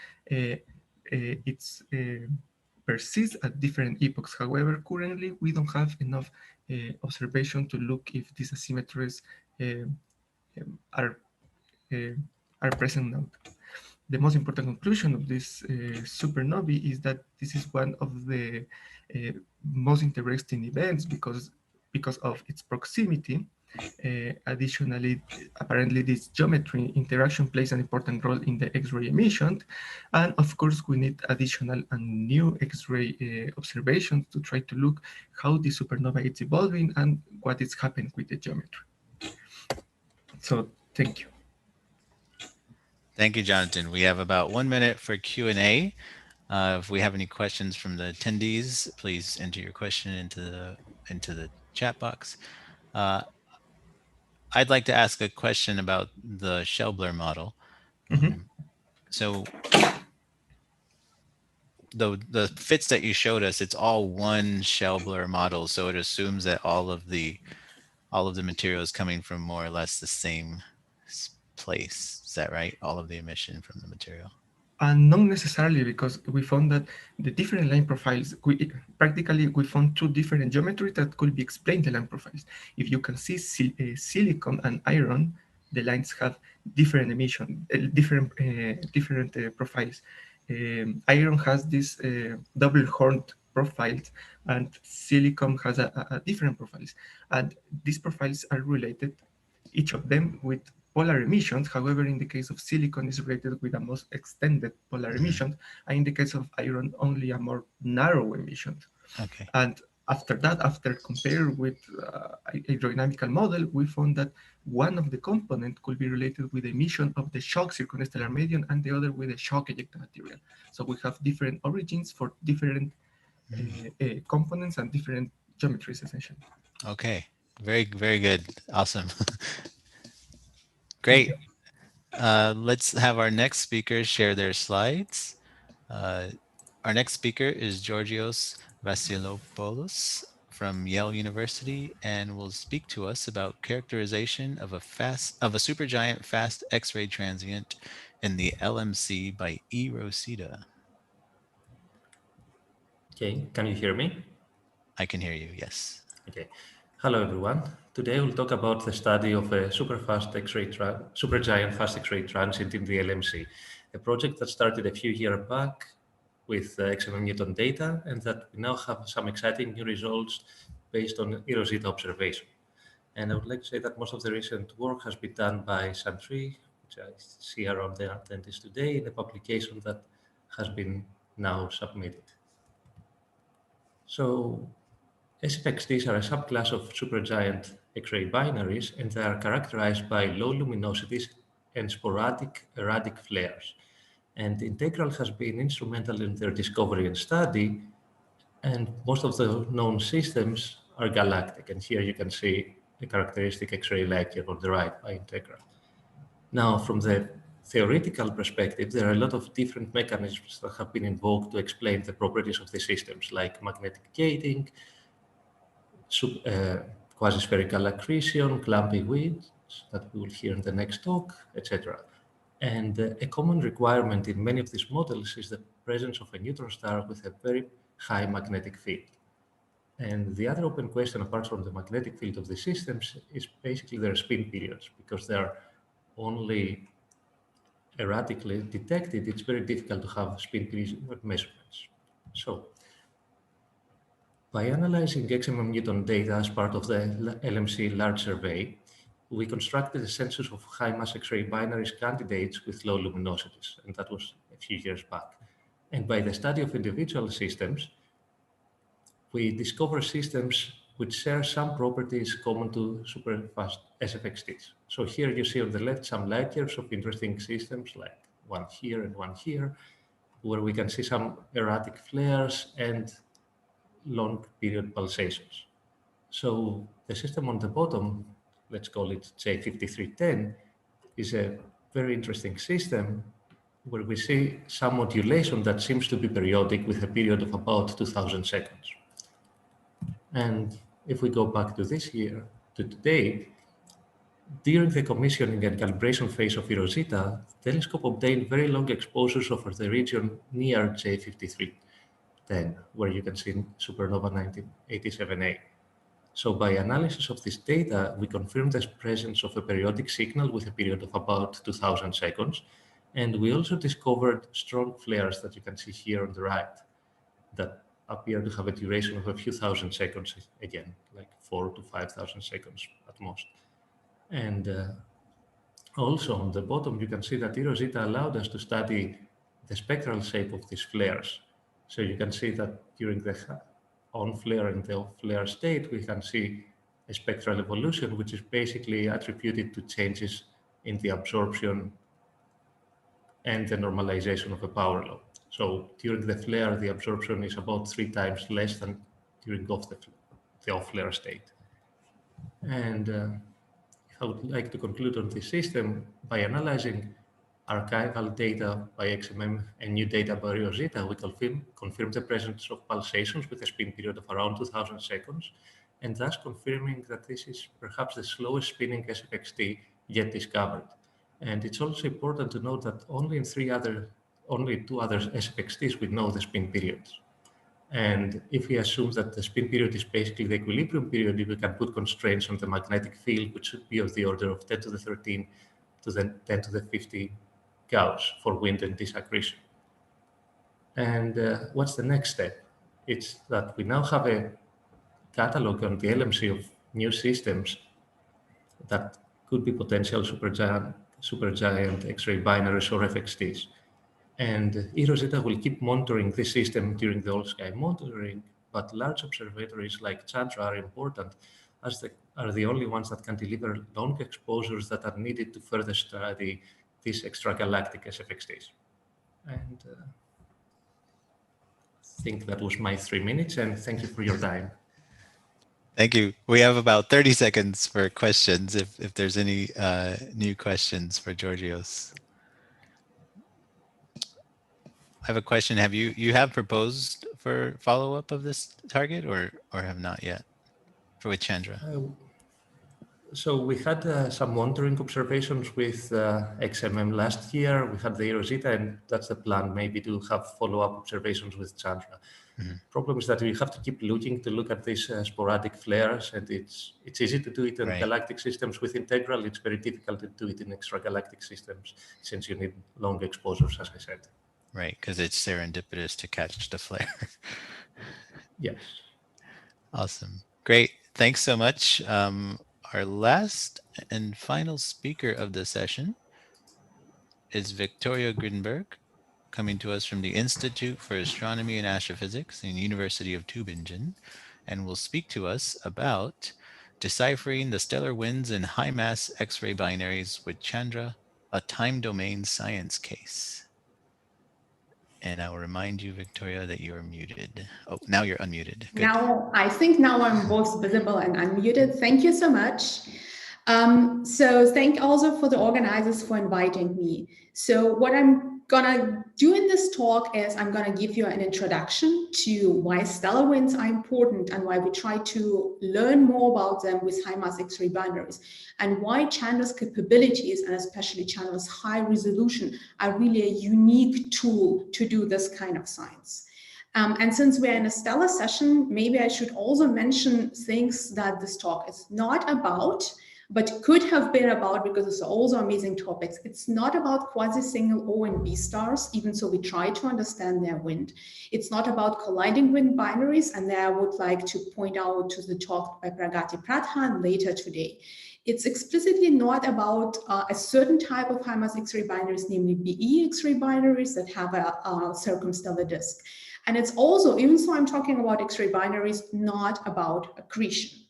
persist at different epochs. However, currently we don't have enough observation to look if these asymmetries are present now. The most important conclusion of this supernovae is that this is one of the most interesting events because of its proximity. Additionally, apparently this geometry interaction plays an important role in the X-ray emission. And of course, we need additional and new X-ray observations to try to look how the supernova is evolving and what is happening with the geometry. So thank you. Thank you, Jonathan. We have about 1 minute for Q&A. If we have any questions from the attendees, please enter your question into the chat box. I'd like to ask a question about the Shell-Blur model. So the fits that you showed us, it's all one Shell-Blur model, so it assumes that all of the material is coming from more or less the same place. Is that right? All of the emission from the material? And not necessarily, because we found that the different line profiles, practically we found two different geometries that could be explained the line profiles. If you can see silicon and iron, the lines have different emission, different profiles. Iron has this double horned profiles, and silicon has a different profiles. And these profiles are related, each of them, with polar emissions. However, in the case of silicon, is related with a most extended polar emission, and in the case of iron, only a more narrow emission. Okay. And after that, after compared with a hydrodynamical model, we found that one of the components could be related with the emission of the shock circumstellar medium and the other with the shock ejecta material. So we have different origins for different components and different geometries, essentially. Okay. Very, very good. Awesome. Great. Let's have our next speaker share their slides. Our next speaker is Georgios Vasilopoulos from Yale University and will speak to us about characterization of a supergiant fast X-ray transient in the LMC by eROSITA. Okay, can you hear me? I can hear you, yes. Okay. Hello, everyone. Today we'll talk about the study of a supergiant fast X-ray transient in the LMC, a project that started a few years back with XMM Newton data, and that we now have some exciting new results based on eROSITA observation. And I would like to say that most of the recent work has been done by Chandra, which I see around the attendees today, in a publication that has been now submitted. So SFXTs are a subclass of supergiant X-ray binaries, and they are characterized by low luminosities and sporadic erratic flares. And Integral has been instrumental in their discovery and study, and most of the known systems are galactic. And here you can see the characteristic X-ray lag here on the right by Integral. Now, from the theoretical perspective, there are a lot of different mechanisms that have been invoked to explain the properties of the systems, like magnetic gating, quasi-spherical accretion, clumpy widths that we will hear in the next talk, etc. And a common requirement in many of these models is the presence of a neutron star with a very high magnetic field. And the other open question, apart from the magnetic field of the systems, is basically their spin periods. Because they are only erratically detected, it's very difficult to have spin period measurements. So, by analyzing XMM Newton data as part of the LMC large survey, we constructed a census of high-mass X-ray binaries candidates with low luminosities, and that was a few years back. And by the study of individual systems, we discover systems which share some properties common to superfast SFXTs. So here you see on the left some light years of interesting systems, like one here and one here. where we can see some erratic flares and long period pulsations. So the system on the bottom, let's call it J5310, is a very interesting system where we see some modulation that seems to be periodic with a period of about 2000 seconds. And if we go back to this year, to today, during the commissioning and calibration phase of eROSITA, the telescope obtained very long exposures over the region near J5310, where you can see Supernova 1987A. So by analysis of this data, we confirmed the presence of a periodic signal with a period of about 2000 seconds. And we also discovered strong flares that you can see here on the right that appear to have a duration of a few thousand seconds, again, like 4,000 to 5,000 seconds at most. And also on the bottom, you can see that eROSITA allowed us to study the spectral shape of these flares. So you can see that during the on-flare and the off-flare state, we can see a spectral evolution, which is basically attributed to changes in the absorption and the normalization of a power law. So during the flare, the absorption is about 3 times less than during the off-flare state. And I would like to conclude on this system by analyzing archival data by XMM and new data by eROSITA. We confirm the presence of pulsations with a spin period of around 2000 seconds, and thus confirming that this is perhaps the slowest spinning SFXT yet discovered. And it's also important to note that only 2 other SFXTs we know the spin periods. And if we assume that the spin period is basically the equilibrium period, we can put constraints on the magnetic field, which should be of the order of 10 to the 13 to the 10 to the 50 Gauss for wind and disaccretion. And what's the next step? It's that we now have a catalog on the LMC of new systems that could be potential supergiant Xray binaries or FXTs. And eROSITA will keep monitoring this system during the all-sky monitoring, but large observatories like Chandra are important as they are the only ones that can deliver long exposures that are needed to further study these extragalactic SFXTs. And I think that was my 3 minutes, and thank you for your time. Thank you. We have about 30 seconds for questions if there's any new questions for Georgios. I have a question. Have you have proposed for follow-up of this target or have not yet with Chandra? So we had some monitoring observations with XMM last year. We had the eROSITA, and that's the plan, maybe to have follow-up observations with Chandra. Mm-hmm. Problem is that we have to keep looking to look at these sporadic flares, and it's easy to do it in galactic systems with integral. It's very difficult to do it in extragalactic systems since you need long exposures, as I said. Right, because it's serendipitous to catch the flare. Yes. Awesome. Great. Thanks so much. Our last and final speaker of the session is Victoria Grinberg, coming to us from the Institute for Astronomy and Astrophysics in the University of Tübingen, and will speak to us about deciphering the stellar winds in high-mass X-ray binaries with Chandra, a time domain science case. And I will remind you, Victoria, that you're muted. Oh, now you're unmuted. Good. Now, I think now I'm both visible and unmuted. Thank you so much. So thank also for the organizers for inviting me. So what I'm gonna do in this talk is I'm gonna give you an introduction to why stellar winds are important and why we try to learn more about them with high mass X-ray binaries, and why Chandra's capabilities, and especially Chandra's high resolution, are really a unique tool to do this kind of science. And since we're in a stellar session, maybe I should also mention things that this talk is not about, but could have been about, because it's also amazing topics. It's not about quasi-single O and B stars, even so we try to understand their wind. It's not about colliding wind binaries, and there I would like to point out to the talk by Pragati Pradhan later today. It's explicitly not about a certain type of high-mass X-ray binaries, namely BE X-ray binaries that have a circumstellar disk. And it's also, even so I'm talking about X-ray binaries, not about accretion.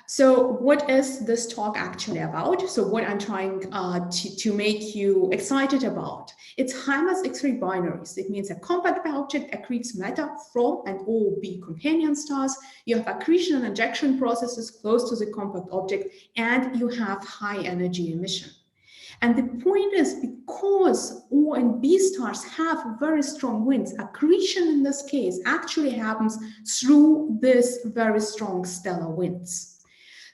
So what is this talk actually about? So what I'm trying to make you excited about, it's high-mass X-ray binaries. It means a compact object accretes matter from and or B companion stars. You have accretion and ejection processes close to the compact object, and you have high energy emission. And the point is, because O and B stars have very strong winds, accretion in this case actually happens through this very strong stellar winds.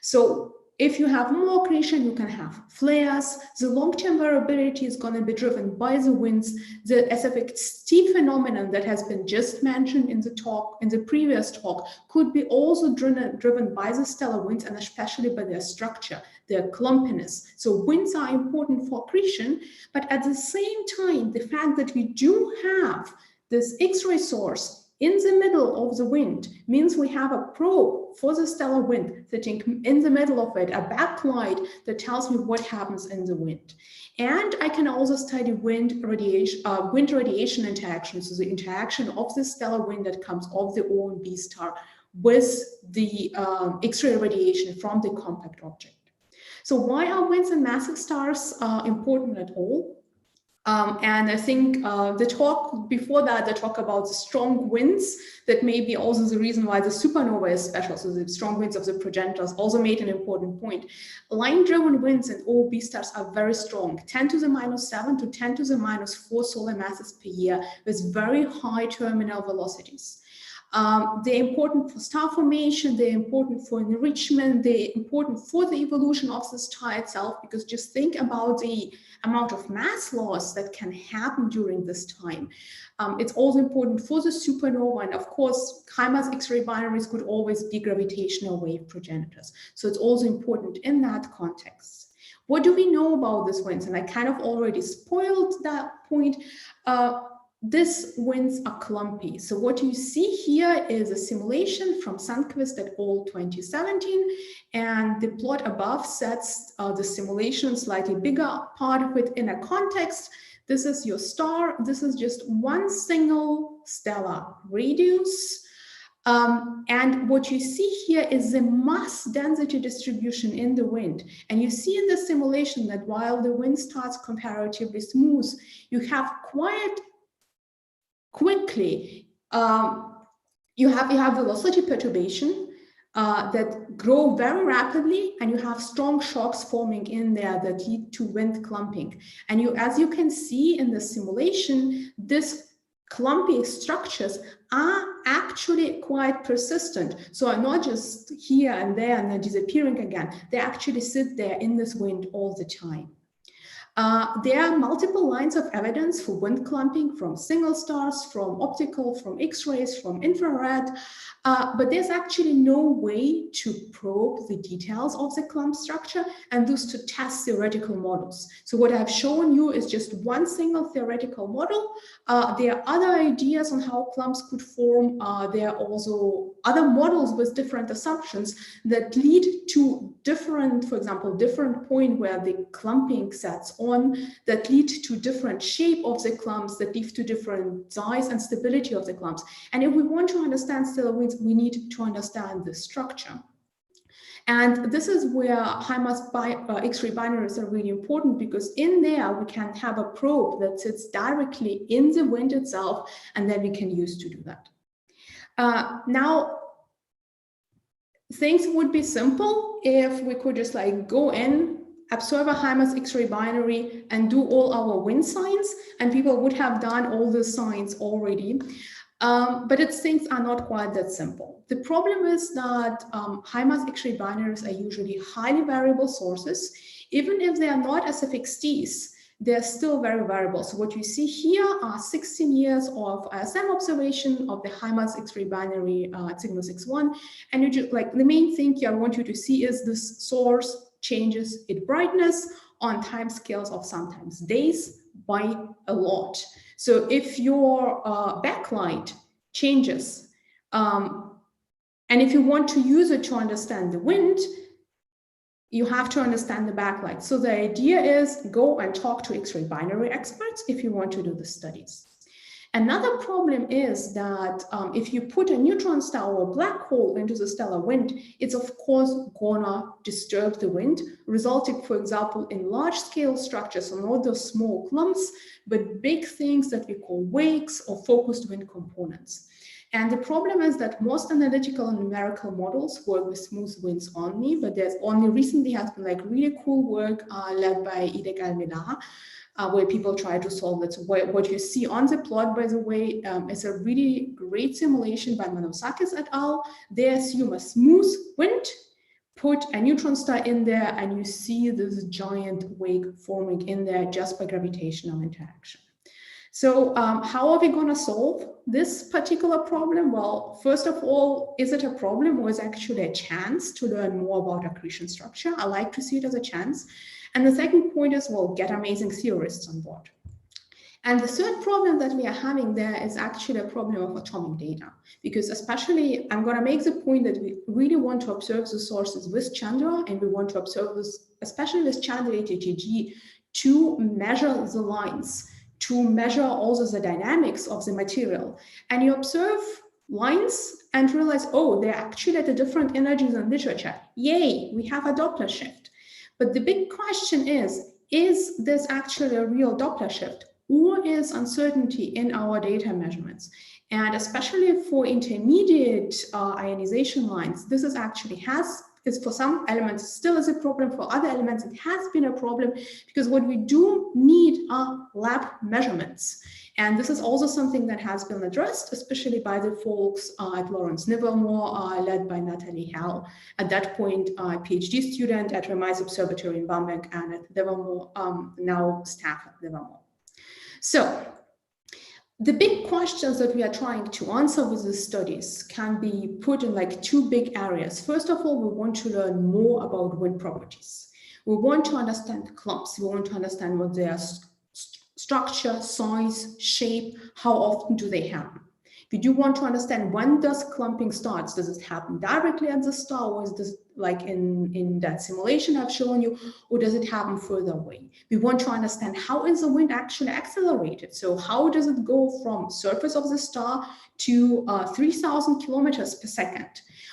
So if you have more accretion, you can have flares. The long-term variability is going to be driven by the winds. The SFXT phenomenon that has been just mentioned in the talk, in the previous talk, could be also driven by the stellar winds, and especially by their structure, their clumpiness. So winds are important for accretion, but at the same time, the fact that we do have this X-ray source in the middle of the wind means we have a probe for the stellar wind sitting in the middle of it, a backlight that tells me what happens in the wind. And I can also study wind radiation interactions, so the interaction of the stellar wind that comes off the O and B star with the X-ray radiation from the compact object. So why are winds and massive stars important at all? And I think the talk before that, the talk about the strong winds, that may be also the reason why the supernova is special. So the strong winds of the progenitors also made an important point. Line-driven winds in OB stars are very strong, 10 to the minus 7 to 10 to the minus 4 solar masses per year, with very high terminal velocities. They're important for star formation, they're important for enrichment, they're important for the evolution of the star itself, because just think about the amount of mass loss that can happen during this time. It's also important for the supernova, and of course, high-mass X-ray binaries could always be gravitational wave progenitors. So it's also important in that context. What do we know about these winds? And I kind of already spoiled that point. These winds are clumpy. So what you see here is a simulation from Sundqvist et al. 2017, and the plot above sets the simulation, slightly bigger part of it in a context. This is your star. This is just one single stellar radius. And what you see here is the mass density distribution in the wind. And you see in the simulation that while the wind starts comparatively smooth, you have quite quickly, you have velocity perturbation that grow very rapidly, and you have strong shocks forming in there that lead to wind clumping. And as you can see in the simulation, these clumpy structures are actually quite persistent. So are not just here and there and then disappearing again. They actually sit there in this wind all the time. There are multiple lines of evidence for wind clumping from single stars, from optical, from X-rays, from infrared, but there's actually no way to probe the details of the clump structure and thus to test theoretical models. So what I've shown you is just one single theoretical model. There are other ideas on how clumps could form. There are also other models with different assumptions that lead to different, for example, different point where the clumping sets on, that lead to different shape of the clumps, that lead to different size and stability of the clumps. And if we want to understand stellar winds, we need to understand the structure. And this is where high-mass X-ray binaries are really important, because in there we can have a probe that sits directly in the wind itself, and then we can use to do that. Now, things would be simple if we could just like go in, observe a high-mass X-ray binary, and do all our wind signs, and people would have done all the signs already. But things are not quite that simple. The problem is that high-mass X-ray binaries are usually highly variable sources. Even if they are not SFXTs, they're still very variable. So what you see here are 16 years of ISM observation of the high-mass X-ray binary Cygnus X1. And you just like the main thing I want you to see is this source changes its brightness on time scales of sometimes days by a lot. So if your backlight changes, and if you want to use it to understand the wind, you have to understand the backlight. So the idea is go and talk to X-ray binary experts if you want to do the studies. Another problem is that if you put a neutron star or a black hole into the stellar wind, it's of course gonna disturb the wind, resulting, for example, in large-scale structures, so not those small clumps, but big things that we call wakes or focused wind components. And the problem is that most analytical and numerical models work with smooth winds only, but there's only recently has been like really cool work led by Idek Almila, where people try to solve it. So what you see on the plot, by the way, is a really great simulation by Manosakis et al. They assume a smooth wind, put a neutron star in there, and you see this giant wake forming in there just by gravitational interaction. So how are we going to solve this particular problem? Well, first of all, is it a problem or is it actually a chance to learn more about accretion structure? I like to see it as a chance. And the second point is, well, get amazing theorists on board. And the third problem that we are having there is actually a problem of atomic data, because especially I'm going to make the point that we really want to observe the sources with Chandra, and we want to observe this, especially with Chandra ATTG, to measure the lines, to measure also the dynamics of the material. And you observe lines and realize, oh, they're actually at a different energies and literature. Yay, we have a Doppler shift. But the big question is this actually a real Doppler shift, or is uncertainty in our data measurements? And especially for intermediate ionization lines, this is actually is for some elements still is a problem. For other elements, it has been a problem, because what we do need are lab measurements. And this is also something that has been addressed, especially by the folks at Lawrence Livermore, led by Natalie Hall, at that point, a PhD student at Remais Observatory in Bamberg, and at Livermore, now staff at Livermore. So the big questions that we are trying to answer with these studies can be put in like two big areas. First of all, we want to learn more about wind properties. We want to understand clumps. We want to understand what their structure, size, shape, how often do they happen. We do want to understand, when does clumping start? Does it happen directly at the star, or is this like in that simulation I've shown you, or does it happen further away? We want to understand, how is the wind actually accelerated? So how does it go from surface of the star to 3,000 kilometers per second?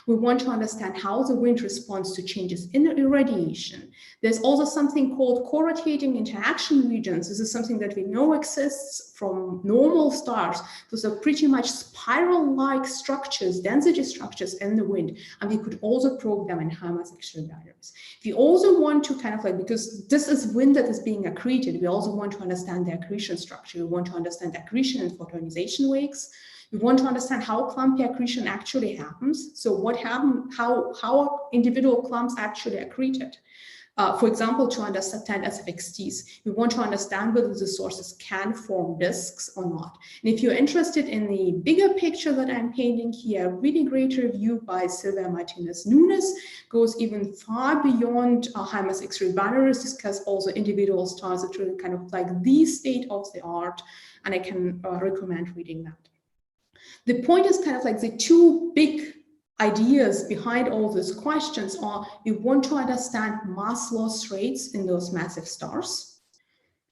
We want to understand how the wind responds to changes in irradiation. There's also something called co-rotating interaction regions. This is something that we know exists from normal stars. Those are pretty much spiral-like structures, density structures in the wind. And we could also probe them in high-mass X-ray binaries. We also want to kind of like, because this is wind that is being accreted, we also want to understand the accretion structure. We want to understand accretion and photoionization wakes. We want to understand how clumpy accretion actually happens. So what happened, how individual clumps actually accreted. For example, to understand SFXTs, we want to understand whether the sources can form disks or not. And if you're interested in the bigger picture that I'm painting here, a really great review by Silvia Martinez Nunes goes even far beyond high-mass X-ray binaries, discuss also individual stars that are kind of like the state of the art, and I can recommend reading that. The point is kind of like the two big ideas behind all these questions are, we want to understand mass loss rates in those massive stars,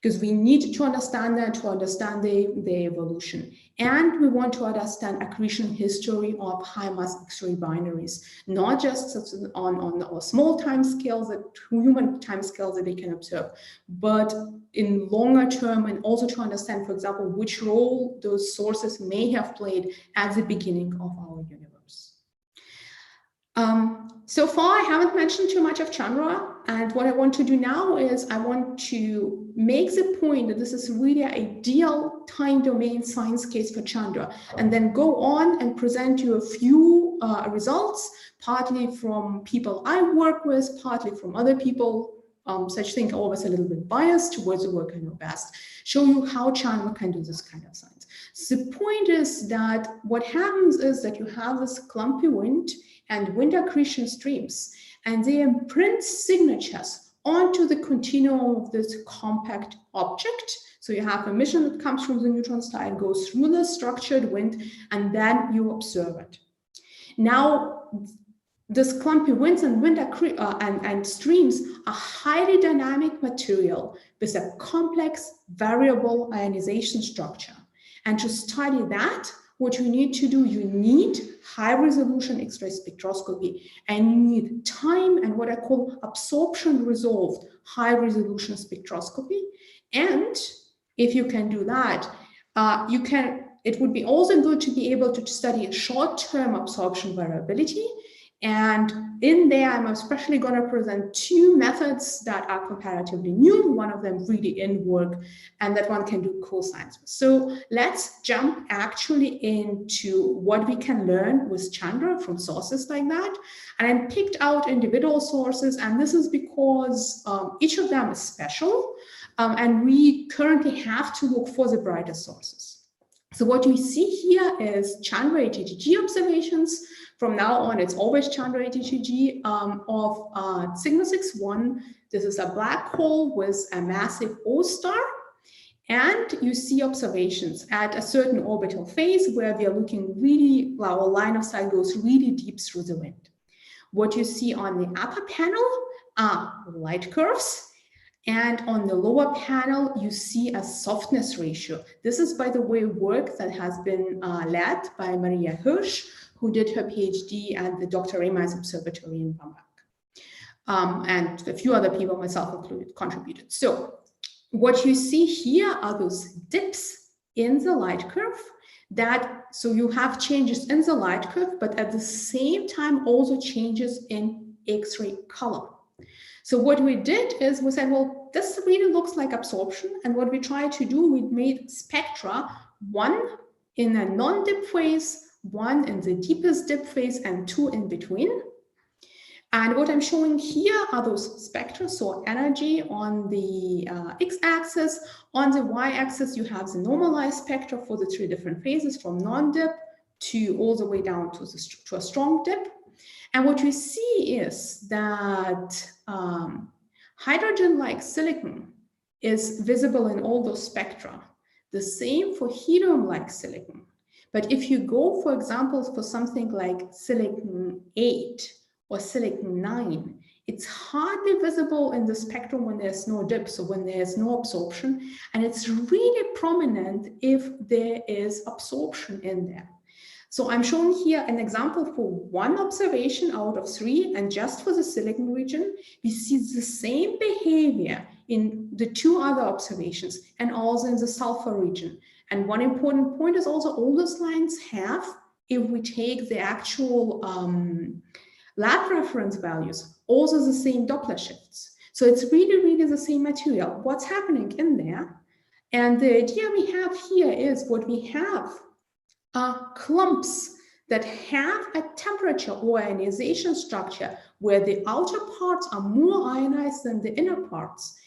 because we need to understand that to understand the evolution. And we want to understand accretion history of high mass X-ray binaries, not just on small time scales, human time scales that we can observe, but in longer term, and also to understand, for example, which role those sources may have played at the beginning of our universe. So far, I haven't mentioned too much of Chandra, and what I want to do now is I want to make the point that this is really an ideal time domain science case for Chandra, and then go on and present you a few results, partly from people I work with, partly from other people. Such thing always a little bit biased towards the work I know best, show you how Chandra can do this kind of science. So the point is that what happens is that you have this clumpy wind and wind accretion streams, and they imprint signatures onto the continuum of this compact object. So you have emission that comes from the neutron star and goes through the structured wind, and then you observe it. Now, this clumpy winds and and streams are highly dynamic material with a complex variable ionization structure. And to study that, what you need to do, you need high-resolution X-ray spectroscopy, and you need time and what I call absorption-resolved high-resolution spectroscopy. And if you can do that, it would be also good to be able to study short-term absorption variability. And in there, I'm especially going to present two methods that are comparatively new. One of them really in work, and that one can do cosines. So let's jump actually into what we can learn with Chandra from sources like that. And I picked out individual sources, and this is because each of them is special, and we currently have to look for the brightest sources. So what we see here is Chandra ATTG observations. From now on, it's always Chandra ATTG of Cygnus X1. This is a black hole with a massive O star. And you see observations at a certain orbital phase where we are looking really, our line of sight goes really deep through the wind. What you see on the upper panel are light curves. And on the lower panel, you see a softness ratio. This is, by the way, work that has been led by Maria Hirsch, who did her PhD at the Dr. Reimers Observatory in Bamberg. And a few other people, myself included, contributed. So what you see here are those dips in the light curve so you have changes in the light curve, but at the same time also changes in X-ray color. So what we did is we said, well, this really looks like absorption. And what we tried to do, we made spectra, one in a non-dip phase, one in the deepest dip phase, and two in between. And what I'm showing here are those spectra, so energy on the x-axis. On the y-axis, you have the normalized spectra for the three different phases, from non-dip to all the way down to a strong dip. And what we see is that hydrogen-like silicon is visible in all those spectra. The same for helium-like silicon. But if you go, for example, for something like silicon 8 or silicon 9, it's hardly visible in the spectrum when there's no dip, so when there's no absorption. And it's really prominent if there is absorption in there. So I'm showing here an example for one observation out of 3, and just for the silicon region, we see the same behavior in the 2 other observations and also in the sulfur region. And one important point is also all those lines have, if we take the actual lab reference values, also the same Doppler shifts. So it's really, really the same material. What's happening in there? And the idea we have here is what we have are clumps that have a temperature or ionization structure where the outer parts are more ionized than the inner parts.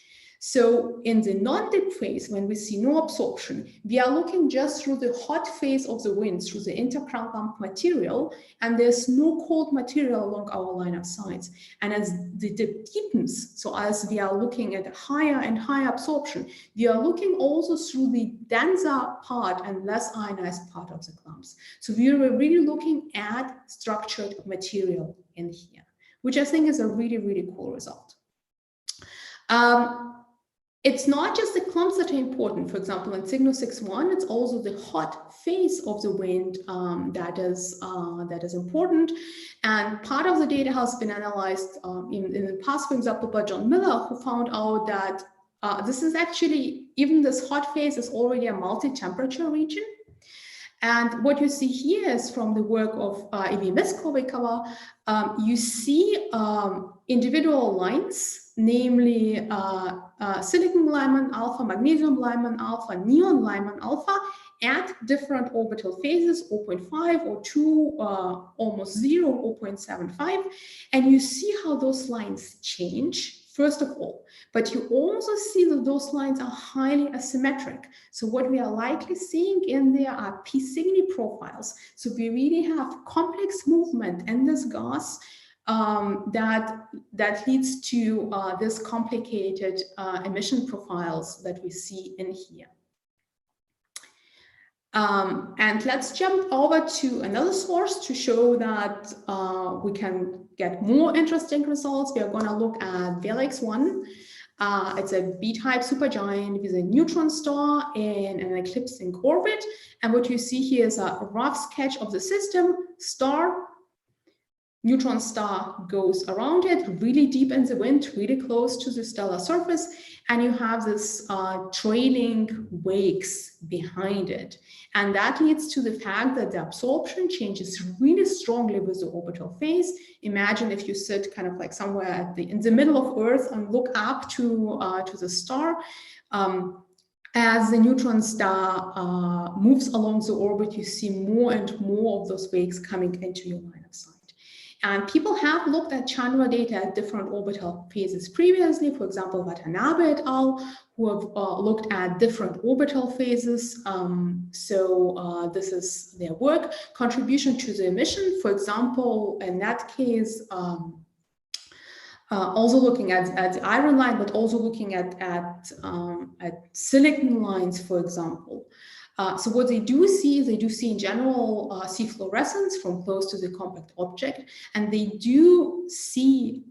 So in the non-dip phase, when we see no absorption, we are looking just through the hot phase of the wind, through the intercrown lump material, and there's no cold material along our line of sight. And as the dip deepens, so as we are looking at higher and higher absorption, we are looking also through the denser part and less ionized part of the clumps. So we are really looking at structured material in here, which I think is a really, really cool result. It's not just the clumps that are important. For example, in Cygnus X1, it's also the hot phase of the wind that is important. And part of the data has been analyzed in the past, for example, by John Miller, who found out that this is actually, even this hot phase is already a multi-temperature region. And what you see here is from the work of Evi Veskovicova, you see individual lines, namely silicon Lyman alpha, magnesium Lyman alpha, neon Lyman alpha, at different orbital phases, 0.5 or 2, almost 0, 0.75. And you see how those lines change, first of all. But you also see that those lines are highly asymmetric. So what we are likely seeing in there are P Cygni profiles. So we really have complex movement in this gas that leads to this complicated emission profiles that we see in here. And let's jump over to another source to show that we can get more interesting results. We are going to look at VLX1. It's a B-type supergiant with a neutron star in an eclipsing orbit. And what you see here is a rough sketch of the system. Star, neutron star goes around it, really deep in the wind, really close to the stellar surface. And you have this trailing wakes behind it. And that leads to the fact that the absorption changes really strongly with the orbital phase. Imagine if you sit kind of like somewhere in the middle of Earth and look up to the star. As the neutron star moves along the orbit, you see more and more of those wakes coming into your line of sight. And people have looked at Chandra data at different orbital phases previously, for example, Watanabe et al., who have looked at different orbital phases. This is their work. Contribution to the emission, for example, in that case, also looking at the iron line, but also looking at silicon lines, for example. So what they do see in general see fluorescence from close to the compact object, and they do see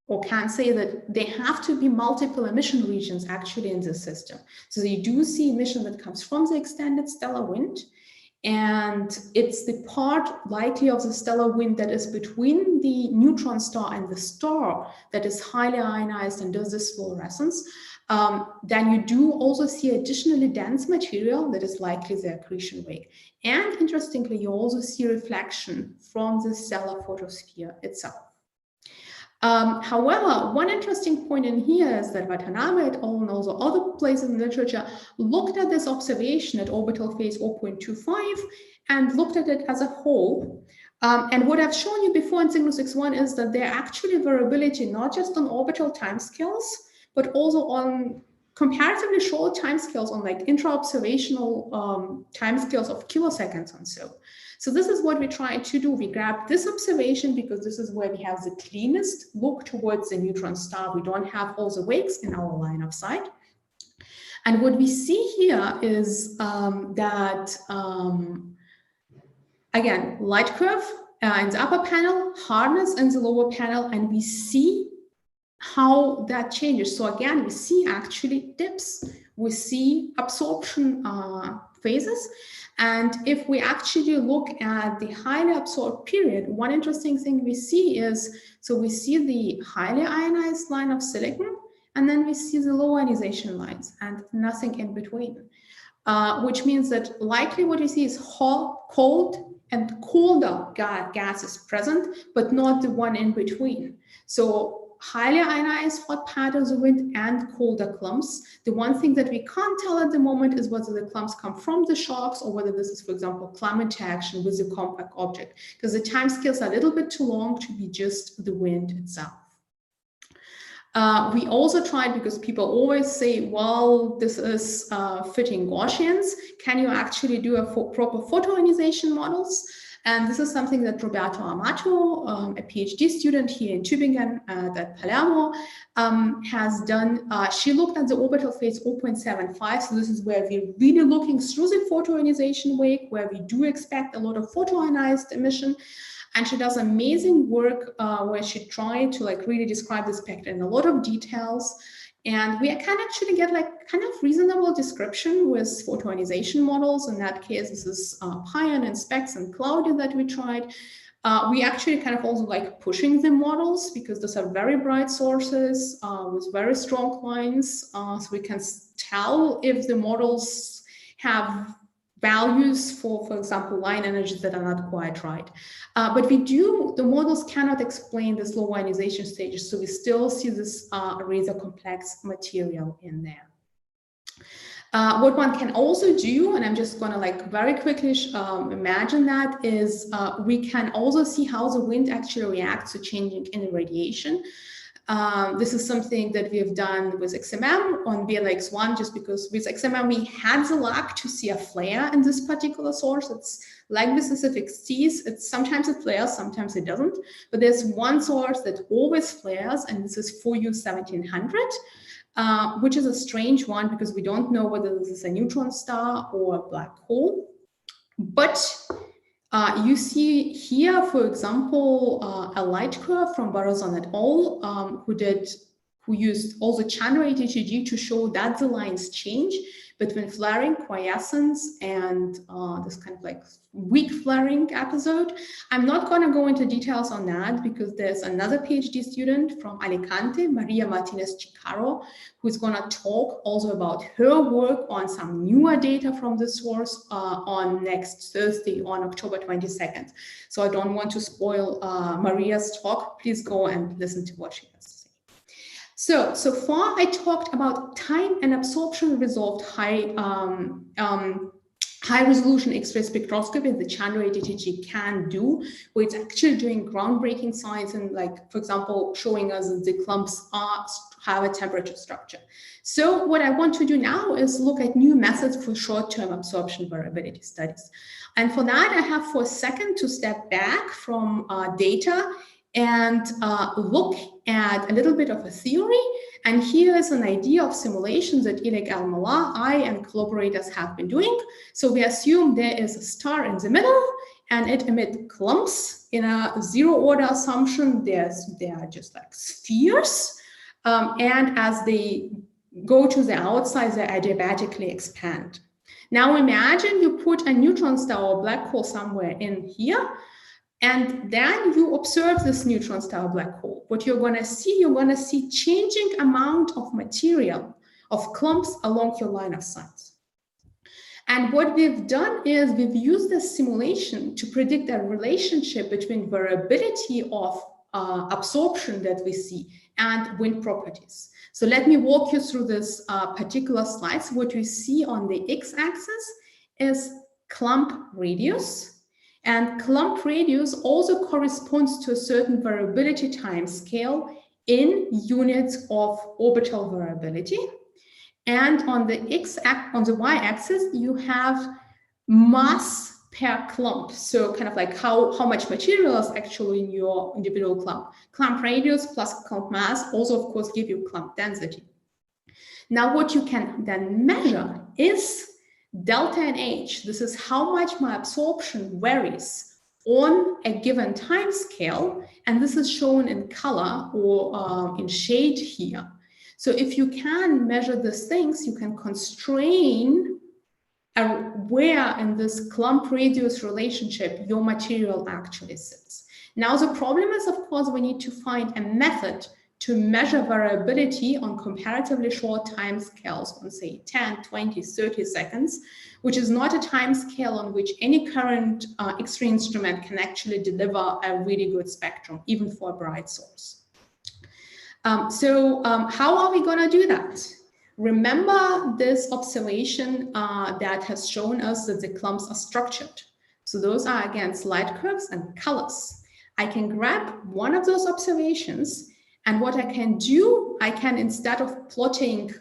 or can say that there have to be multiple emission regions actually in the system. So they do see emission that comes from the extended stellar wind, and it's the part likely of the stellar wind that is between the neutron star and the star that is highly ionized and does this fluorescence. Then you do also see additionally dense material that is likely the accretion wake. And interestingly, you also see reflection from the stellar photosphere itself. However, one interesting point in here is that Watanabe et al. And also other places in the literature looked at this observation at orbital phase 0.25 and looked at it as a whole. And what I've shown you before in Cygnus X1 is that there are actually variability not just on orbital timescales, but also on comparatively short timescales on like intra-observational timescales of kiloseconds and so. So this is what we try to do. We grab this observation because this is where we have the cleanest look towards the neutron star. We don't have all the wakes in our line of sight. And what we see here is again, light curve in the upper panel, hardness in the lower panel, and we see how that changes. So again, we see actually dips, we see absorption phases. And if we actually look at the highly absorbed period, one interesting thing we see is, so we see the highly ionized line of silicon, and then we see the low ionization lines and nothing in between, which means that likely what we see is cold and colder gases present, but not the one in between. So highly ionized hot patterns of wind and colder clumps. The one thing that we can't tell at the moment is whether the clumps come from the shocks or whether this is, for example, clump interaction with the compact object, because the time scales are a little bit too long to be just the wind itself. We also tried, because people always say, well, this is fitting Gaussians. Can you actually do a proper photoionization models? And this is something that Roberto Amato, a PhD student here in Tübingen at Palermo, has done. She looked at the orbital phase 0.75. So this is where we're really looking through the photoionization wake, where we do expect a lot of photoionized emission. And she does amazing work where she tried to like really describe the spectrum in a lot of details. And we can actually get like kind of reasonable description with photoionization models. In that case, this is Pion and Specs and Claudia that we tried. We actually kind of also like pushing the models because those are very bright sources with very strong lines. So we can tell if the models have values for example, line energies that are not quite right. But the models cannot explain this low ionization stages, so we still see this rather complex material in there. What one can also do, and I'm just going to like very quickly imagine that, is we can also see how the wind actually reacts to changing in radiation. This is something that we have done with XMM on BLX1, just because with XMM we had the luck to see a flare in this particular source. It's like with specific Cs, sometimes it flares, sometimes it doesn't. But there's one source that always flares, and this is 4U1700, which is a strange one because we don't know whether this is a neutron star or a black hole. But you see here, for example, a light curve from Barazon et al., who did who used also Chandra ATTG to show that the lines change between flaring, quiescence, and this kind of like weak flaring episode. I'm not going to go into details on that because there's another PhD student from Alicante, Maria Martinez Chicaro, who's going to talk also about her work on some newer data from the source on next Thursday, on October 22nd. So I don't want to spoil Maria's talk. Please go and listen to what she has to say. So far I talked about time and absorption resolved high resolution X-ray spectroscopy the Chandra ATTG can do, where it's actually doing groundbreaking science and, like, for example, showing us that the clumps have a temperature structure. So what I want to do now is look at new methods for short-term absorption variability studies. And for that, I have for a second to step back from data and look at a little bit of a theory. And here is an idea of simulations that Ilek Al-Mallah, I, and collaborators have been doing. So we assume there is a star in the middle and it emits clumps. In a zero-order assumption, they are just like spheres. And as they go to the outside, they adiabatically expand. Now imagine you put a neutron star or black hole somewhere in here, and then you observe this neutron star black hole. What you're going to see changing amount of material, of clumps along your line of sight. And what we've done is we've used this simulation to predict a relationship between variability of absorption that we see and wind properties. So let me walk you through this particular slide. So what you see on the x-axis is clump radius. And clump radius also corresponds to a certain variability time scale in units of orbital variability. And on the y-axis, you have mass per clump. So kind of like how much material is actually in your individual clump. Clump radius plus clump mass also, of course, give you clump density. Now, what you can then measure is delta and H. This is how much my absorption varies on a given time scale, and this is shown in color or in shade here. So if you can measure these things, you can constrain where in this clump radius relationship your material actually sits. Now the problem is, of course, we need to find a method to measure variability on comparatively short time scales on, say, 10, 20, 30 seconds, which is not a time scale on which any current X-ray instrument can actually deliver a really good spectrum, even for a bright source. How are we going to do that? Remember this observation that has shown us that the clumps are structured. So those are, again, light curves and colors. I can grab one of those observations, and what I can do, I can, instead of plotting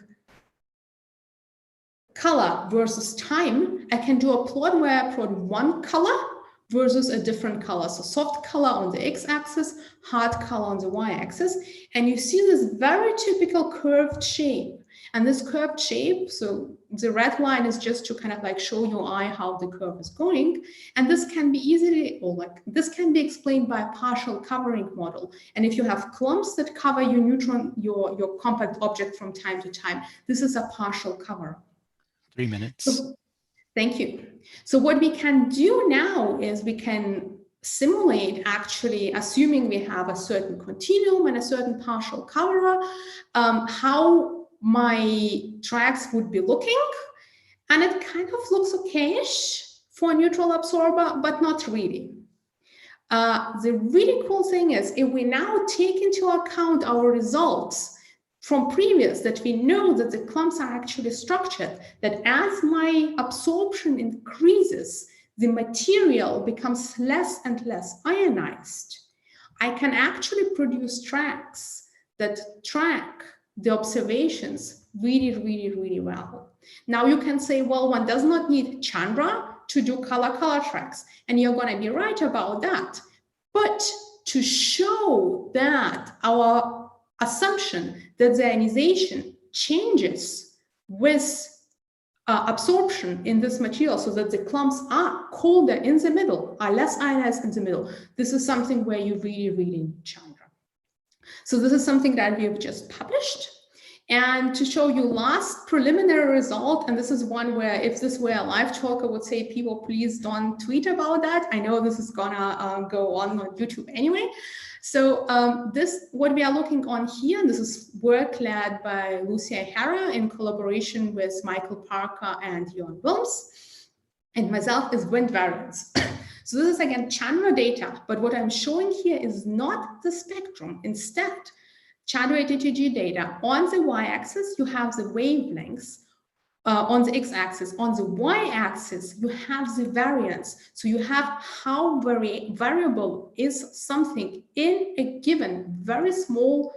color versus time, I can do a plot where I plot one color versus a different color. So soft color on the x-axis, hard color on the y-axis. And you see this very typical curved shape. And this curved shape, so the red line is just to kind of like show your eye how the curve is going. And this can be easily, or like this can be explained by a partial covering model. And if you have clumps that cover your neutron, your compact object from time to time, this is a partial cover. 3 minutes. So, thank you. So what we can do now is we can simulate, actually, assuming we have a certain continuum and a certain partial cover, how my tracks would be looking. And it kind of looks okayish for a neutral absorber, but not really. The really cool thing is, if we now take into account our results from previous, that we know that the clumps are actually structured, that as my absorption increases, the material becomes less and less ionized. I can actually produce tracks that track the observations really, really, really well. Now you can say, well, one does not need Chandra to do color tracks, and you're going to be right about that. But to show that our assumption that the ionization changes with absorption in this material, so that the clumps are colder in the middle, are less ionized in the middle, this is something where you really, really need Chandra. So this is something that we have just published. And to show you last preliminary result, and this is one where if this were a live talk, I would say, people, please don't tweet about that. I know this is gonna go on YouTube anyway. So what we are looking on here, and this is work led by Lucia Hara in collaboration with Michael Parker and Jon Wilms, and myself, is wind variance. So this is again Chandra data, but what I'm showing here is not the spectrum. Instead, Chandra ATTG data. On the y-axis, you have the wavelengths. On the x-axis, on the y-axis, you have the variance. So you have how variable is something in a given very small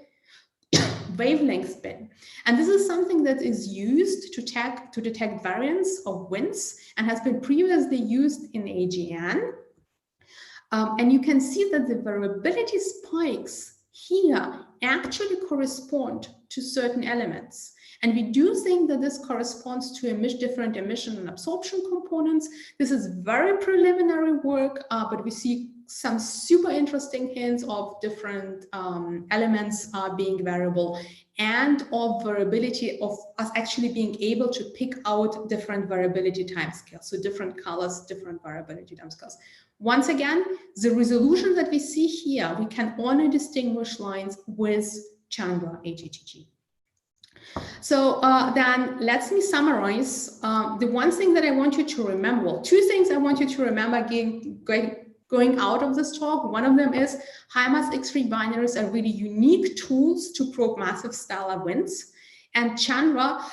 wavelength band. And this is something that is used to detect variance of winds and has been previously used in AGN. And you can see that the variability spikes here actually correspond to certain elements. And we do think that this corresponds to different emission and absorption components. This is very preliminary work, but we see some super interesting hints of different elements being variable and of variability of us actually being able to pick out different variability timescales. So different colors, different variability timescales. Once again, the resolution that we see here, we can only distinguish lines with Chandra ATTG. So then let me summarize. The one thing that I want you to remember, well, two things I want you to remember going out of this talk. One of them is high-mass X-ray binaries are really unique tools to probe massive stellar winds. And Chandra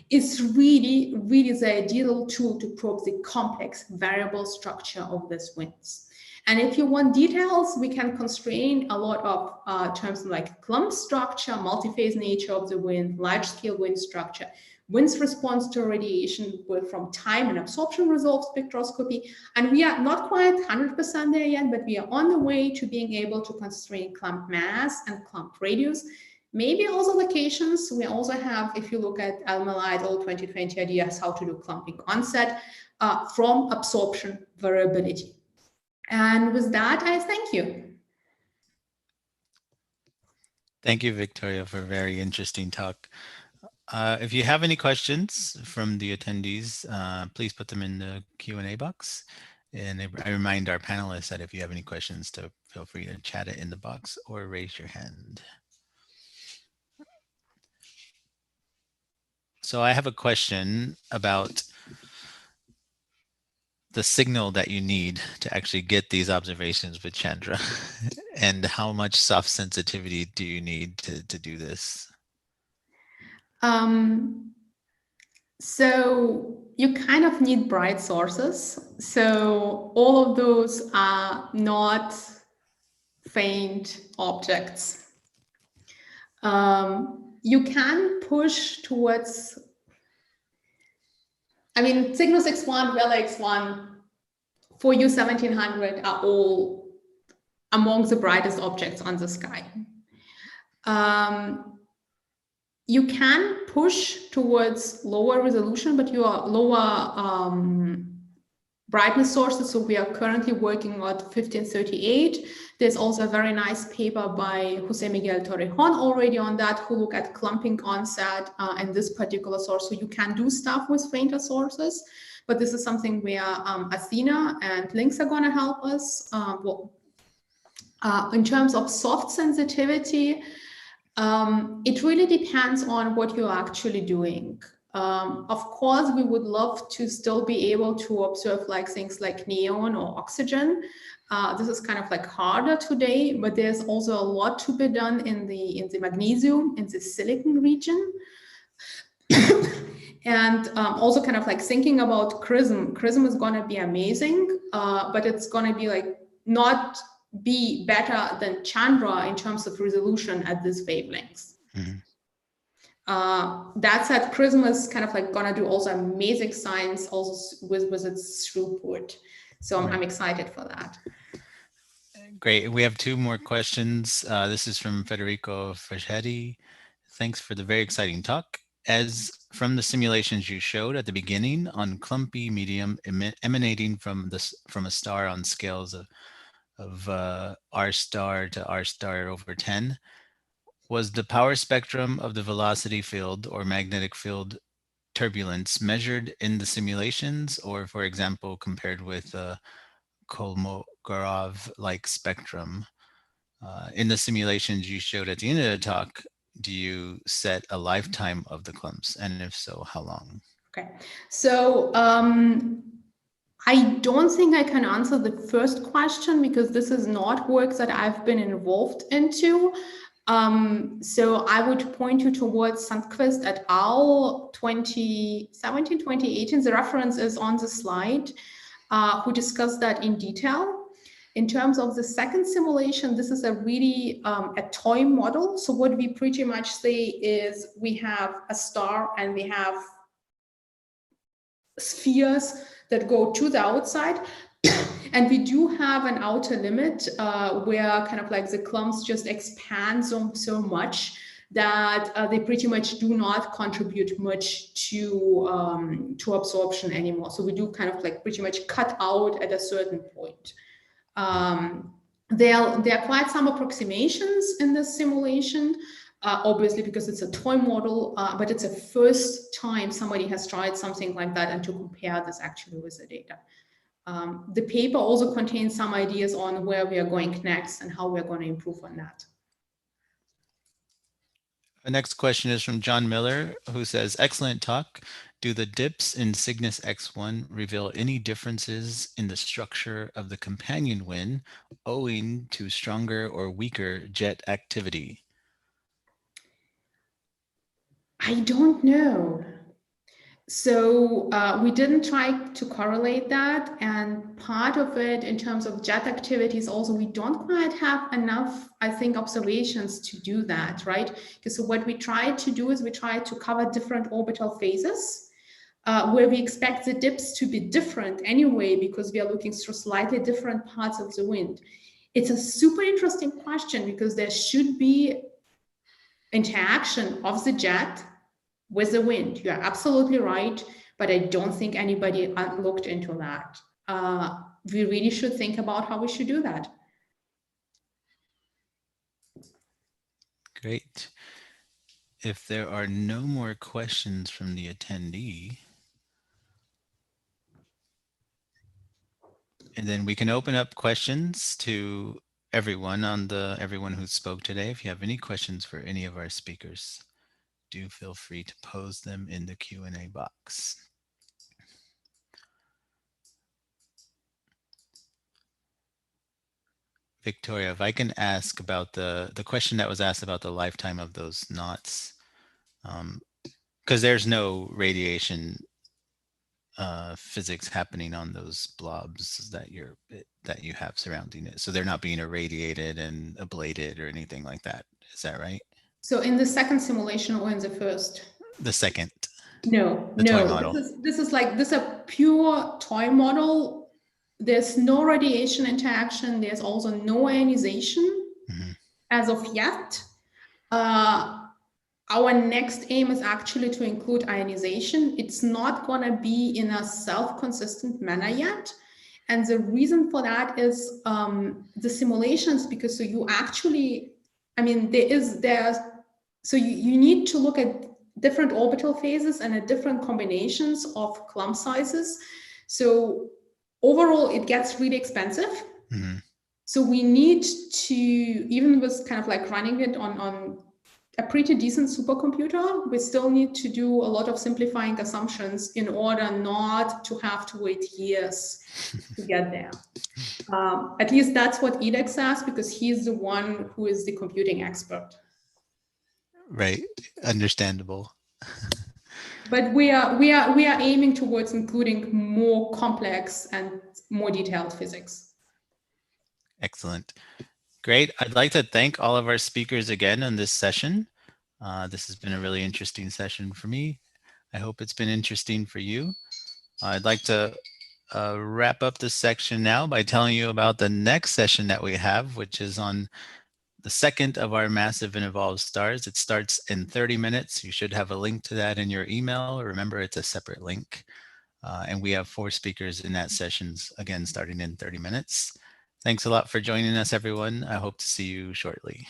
is really, really the ideal tool to probe the complex variable structure of these winds. And if you want details, we can constrain a lot of terms like clump structure, multi-phase nature of the wind, large-scale wind structure, wind's response to radiation from time and absorption resolved spectroscopy. And we are not quite 100% there yet, but we are on the way to being able to constrain clump mass and clump radius. Maybe also locations. We also have, if you look at Alma 2020 ideas, how to do clumping onset from absorption variability. And with that, I thank you. Thank you, Victoria, for a very interesting talk. If you have any questions from the attendees, please put them in the Q&A box. And I remind our panelists that if you have any questions, to feel free to chat it in the box or raise your hand. So I have a question about the signal that you need to actually get these observations with Chandra and how much soft sensitivity do you need to do this? So you kind of need bright sources. So all of those are not faint objects. You can push towards, I mean, Cygnus X1, Vela X1, 4U1700 are all among the brightest objects on the sky. You can push towards lower resolution, but you are lower brightness sources. So we are currently working on 1538. There's also a very nice paper by Jose Miguel Torrejon already on that, who look at clumping onset and this particular source. So you can do stuff with fainter sources, but this is something where Athena and Lynx are going to help us. In terms of soft sensitivity, it really depends on what you're actually doing. Of course, we would love to still be able to observe like things like neon or oxygen. This is kind of like harder today, but there's also a lot to be done in the magnesium, in the silicon region. And also kind of like thinking about CRISM. CRISM is going to be amazing, but it's going to be like not be better than Chandra in terms of resolution at these wavelengths. Mm-hmm. That said, CRISM is kind of like gonna do also amazing science also with its throughput. So I'm excited for that. Great. We have two more questions. This is from Federico Fraschetti. Thanks for the very exciting talk. As from the simulations you showed at the beginning on clumpy medium emanating from a star on scales of of r star to r star over 10. Was the power spectrum of the velocity field or magnetic field turbulence measured in the simulations, or for example, compared with a Kolmogorov-like spectrum? In the simulations you showed at the end of the talk, do you set a lifetime of the clumps? And if so, how long? Okay, so I don't think I can answer the first question because this is not work that I've been involved into. So I would point you towards Sandquist et al. 2017, 2018. The reference is on the slide, who discussed that in detail. In terms of the second simulation, this is a really a toy model. So what we pretty much say is we have a star and we have spheres that go to the outside. And we do have an outer limit where kind of like the clumps just expand so much that they pretty much do not contribute much to absorption anymore. So we do kind of like pretty much cut out at a certain point. There are quite some approximations in this simulation, obviously because it's a toy model, but it's a first time somebody has tried something like that and to compare this actually with the data. The paper also contains some ideas on where we are going next and how we're going to improve on that. The next question is from John Miller, who says, excellent talk. Do the dips in Cygnus X1 reveal any differences in the structure of the companion wind owing to stronger or weaker jet activity? I don't know. So we didn't try to correlate that, and part of it in terms of jet activities also, we don't quite have enough, I think, observations to do that, right? Because what we tried to do is we tried to cover different orbital phases where we expect the dips to be different anyway, because we are looking through slightly different parts of the wind. It's a super interesting question because there should be interaction of the jet with the wind. You're absolutely right, but I don't think anybody looked into that. We really should think about how we should do that. Great. If there are no more questions from the attendee, and then we can open up questions to everyone everyone who spoke today. If you have any questions for any of our speakers, do feel free to pose them in the Q&A box. Victoria, if I can ask about the question that was asked about the lifetime of those knots, because there's no radiation physics happening on those blobs that you have surrounding it. So they're not being irradiated and ablated or anything like that. Is that right? So in the second simulation or in the first? The second. No, toy model. This is a pure toy model. There's no radiation interaction. There's also no ionization as of yet. Our next aim is actually to include ionization. It's not going to be in a self-consistent manner yet. And the reason for that is the simulations, because so you actually, I mean, so you need to look at different orbital phases and at different combinations of clump sizes. So overall, it gets really expensive. So we need to, even with kind of like running it on a pretty decent supercomputer, we still need to do a lot of simplifying assumptions in order not to have to wait years to get there. At least that's what EDEX says, because he's the one who is the computing expert. Right, understandable. But we are aiming towards including more complex and more detailed physics. Excellent. Great. I'd like to thank all of our speakers again on this session. This has been a really interesting session for me. I hope it's been interesting for you. I'd like to wrap up this section now by telling you about the next session that we have, which is on the second of our massive and evolved stars. It starts in 30 minutes. You should have a link to that in your email. Remember, it's a separate link. And we have 4 speakers in that session, again, starting in 30 minutes. Thanks a lot for joining us, everyone. I hope to see you shortly.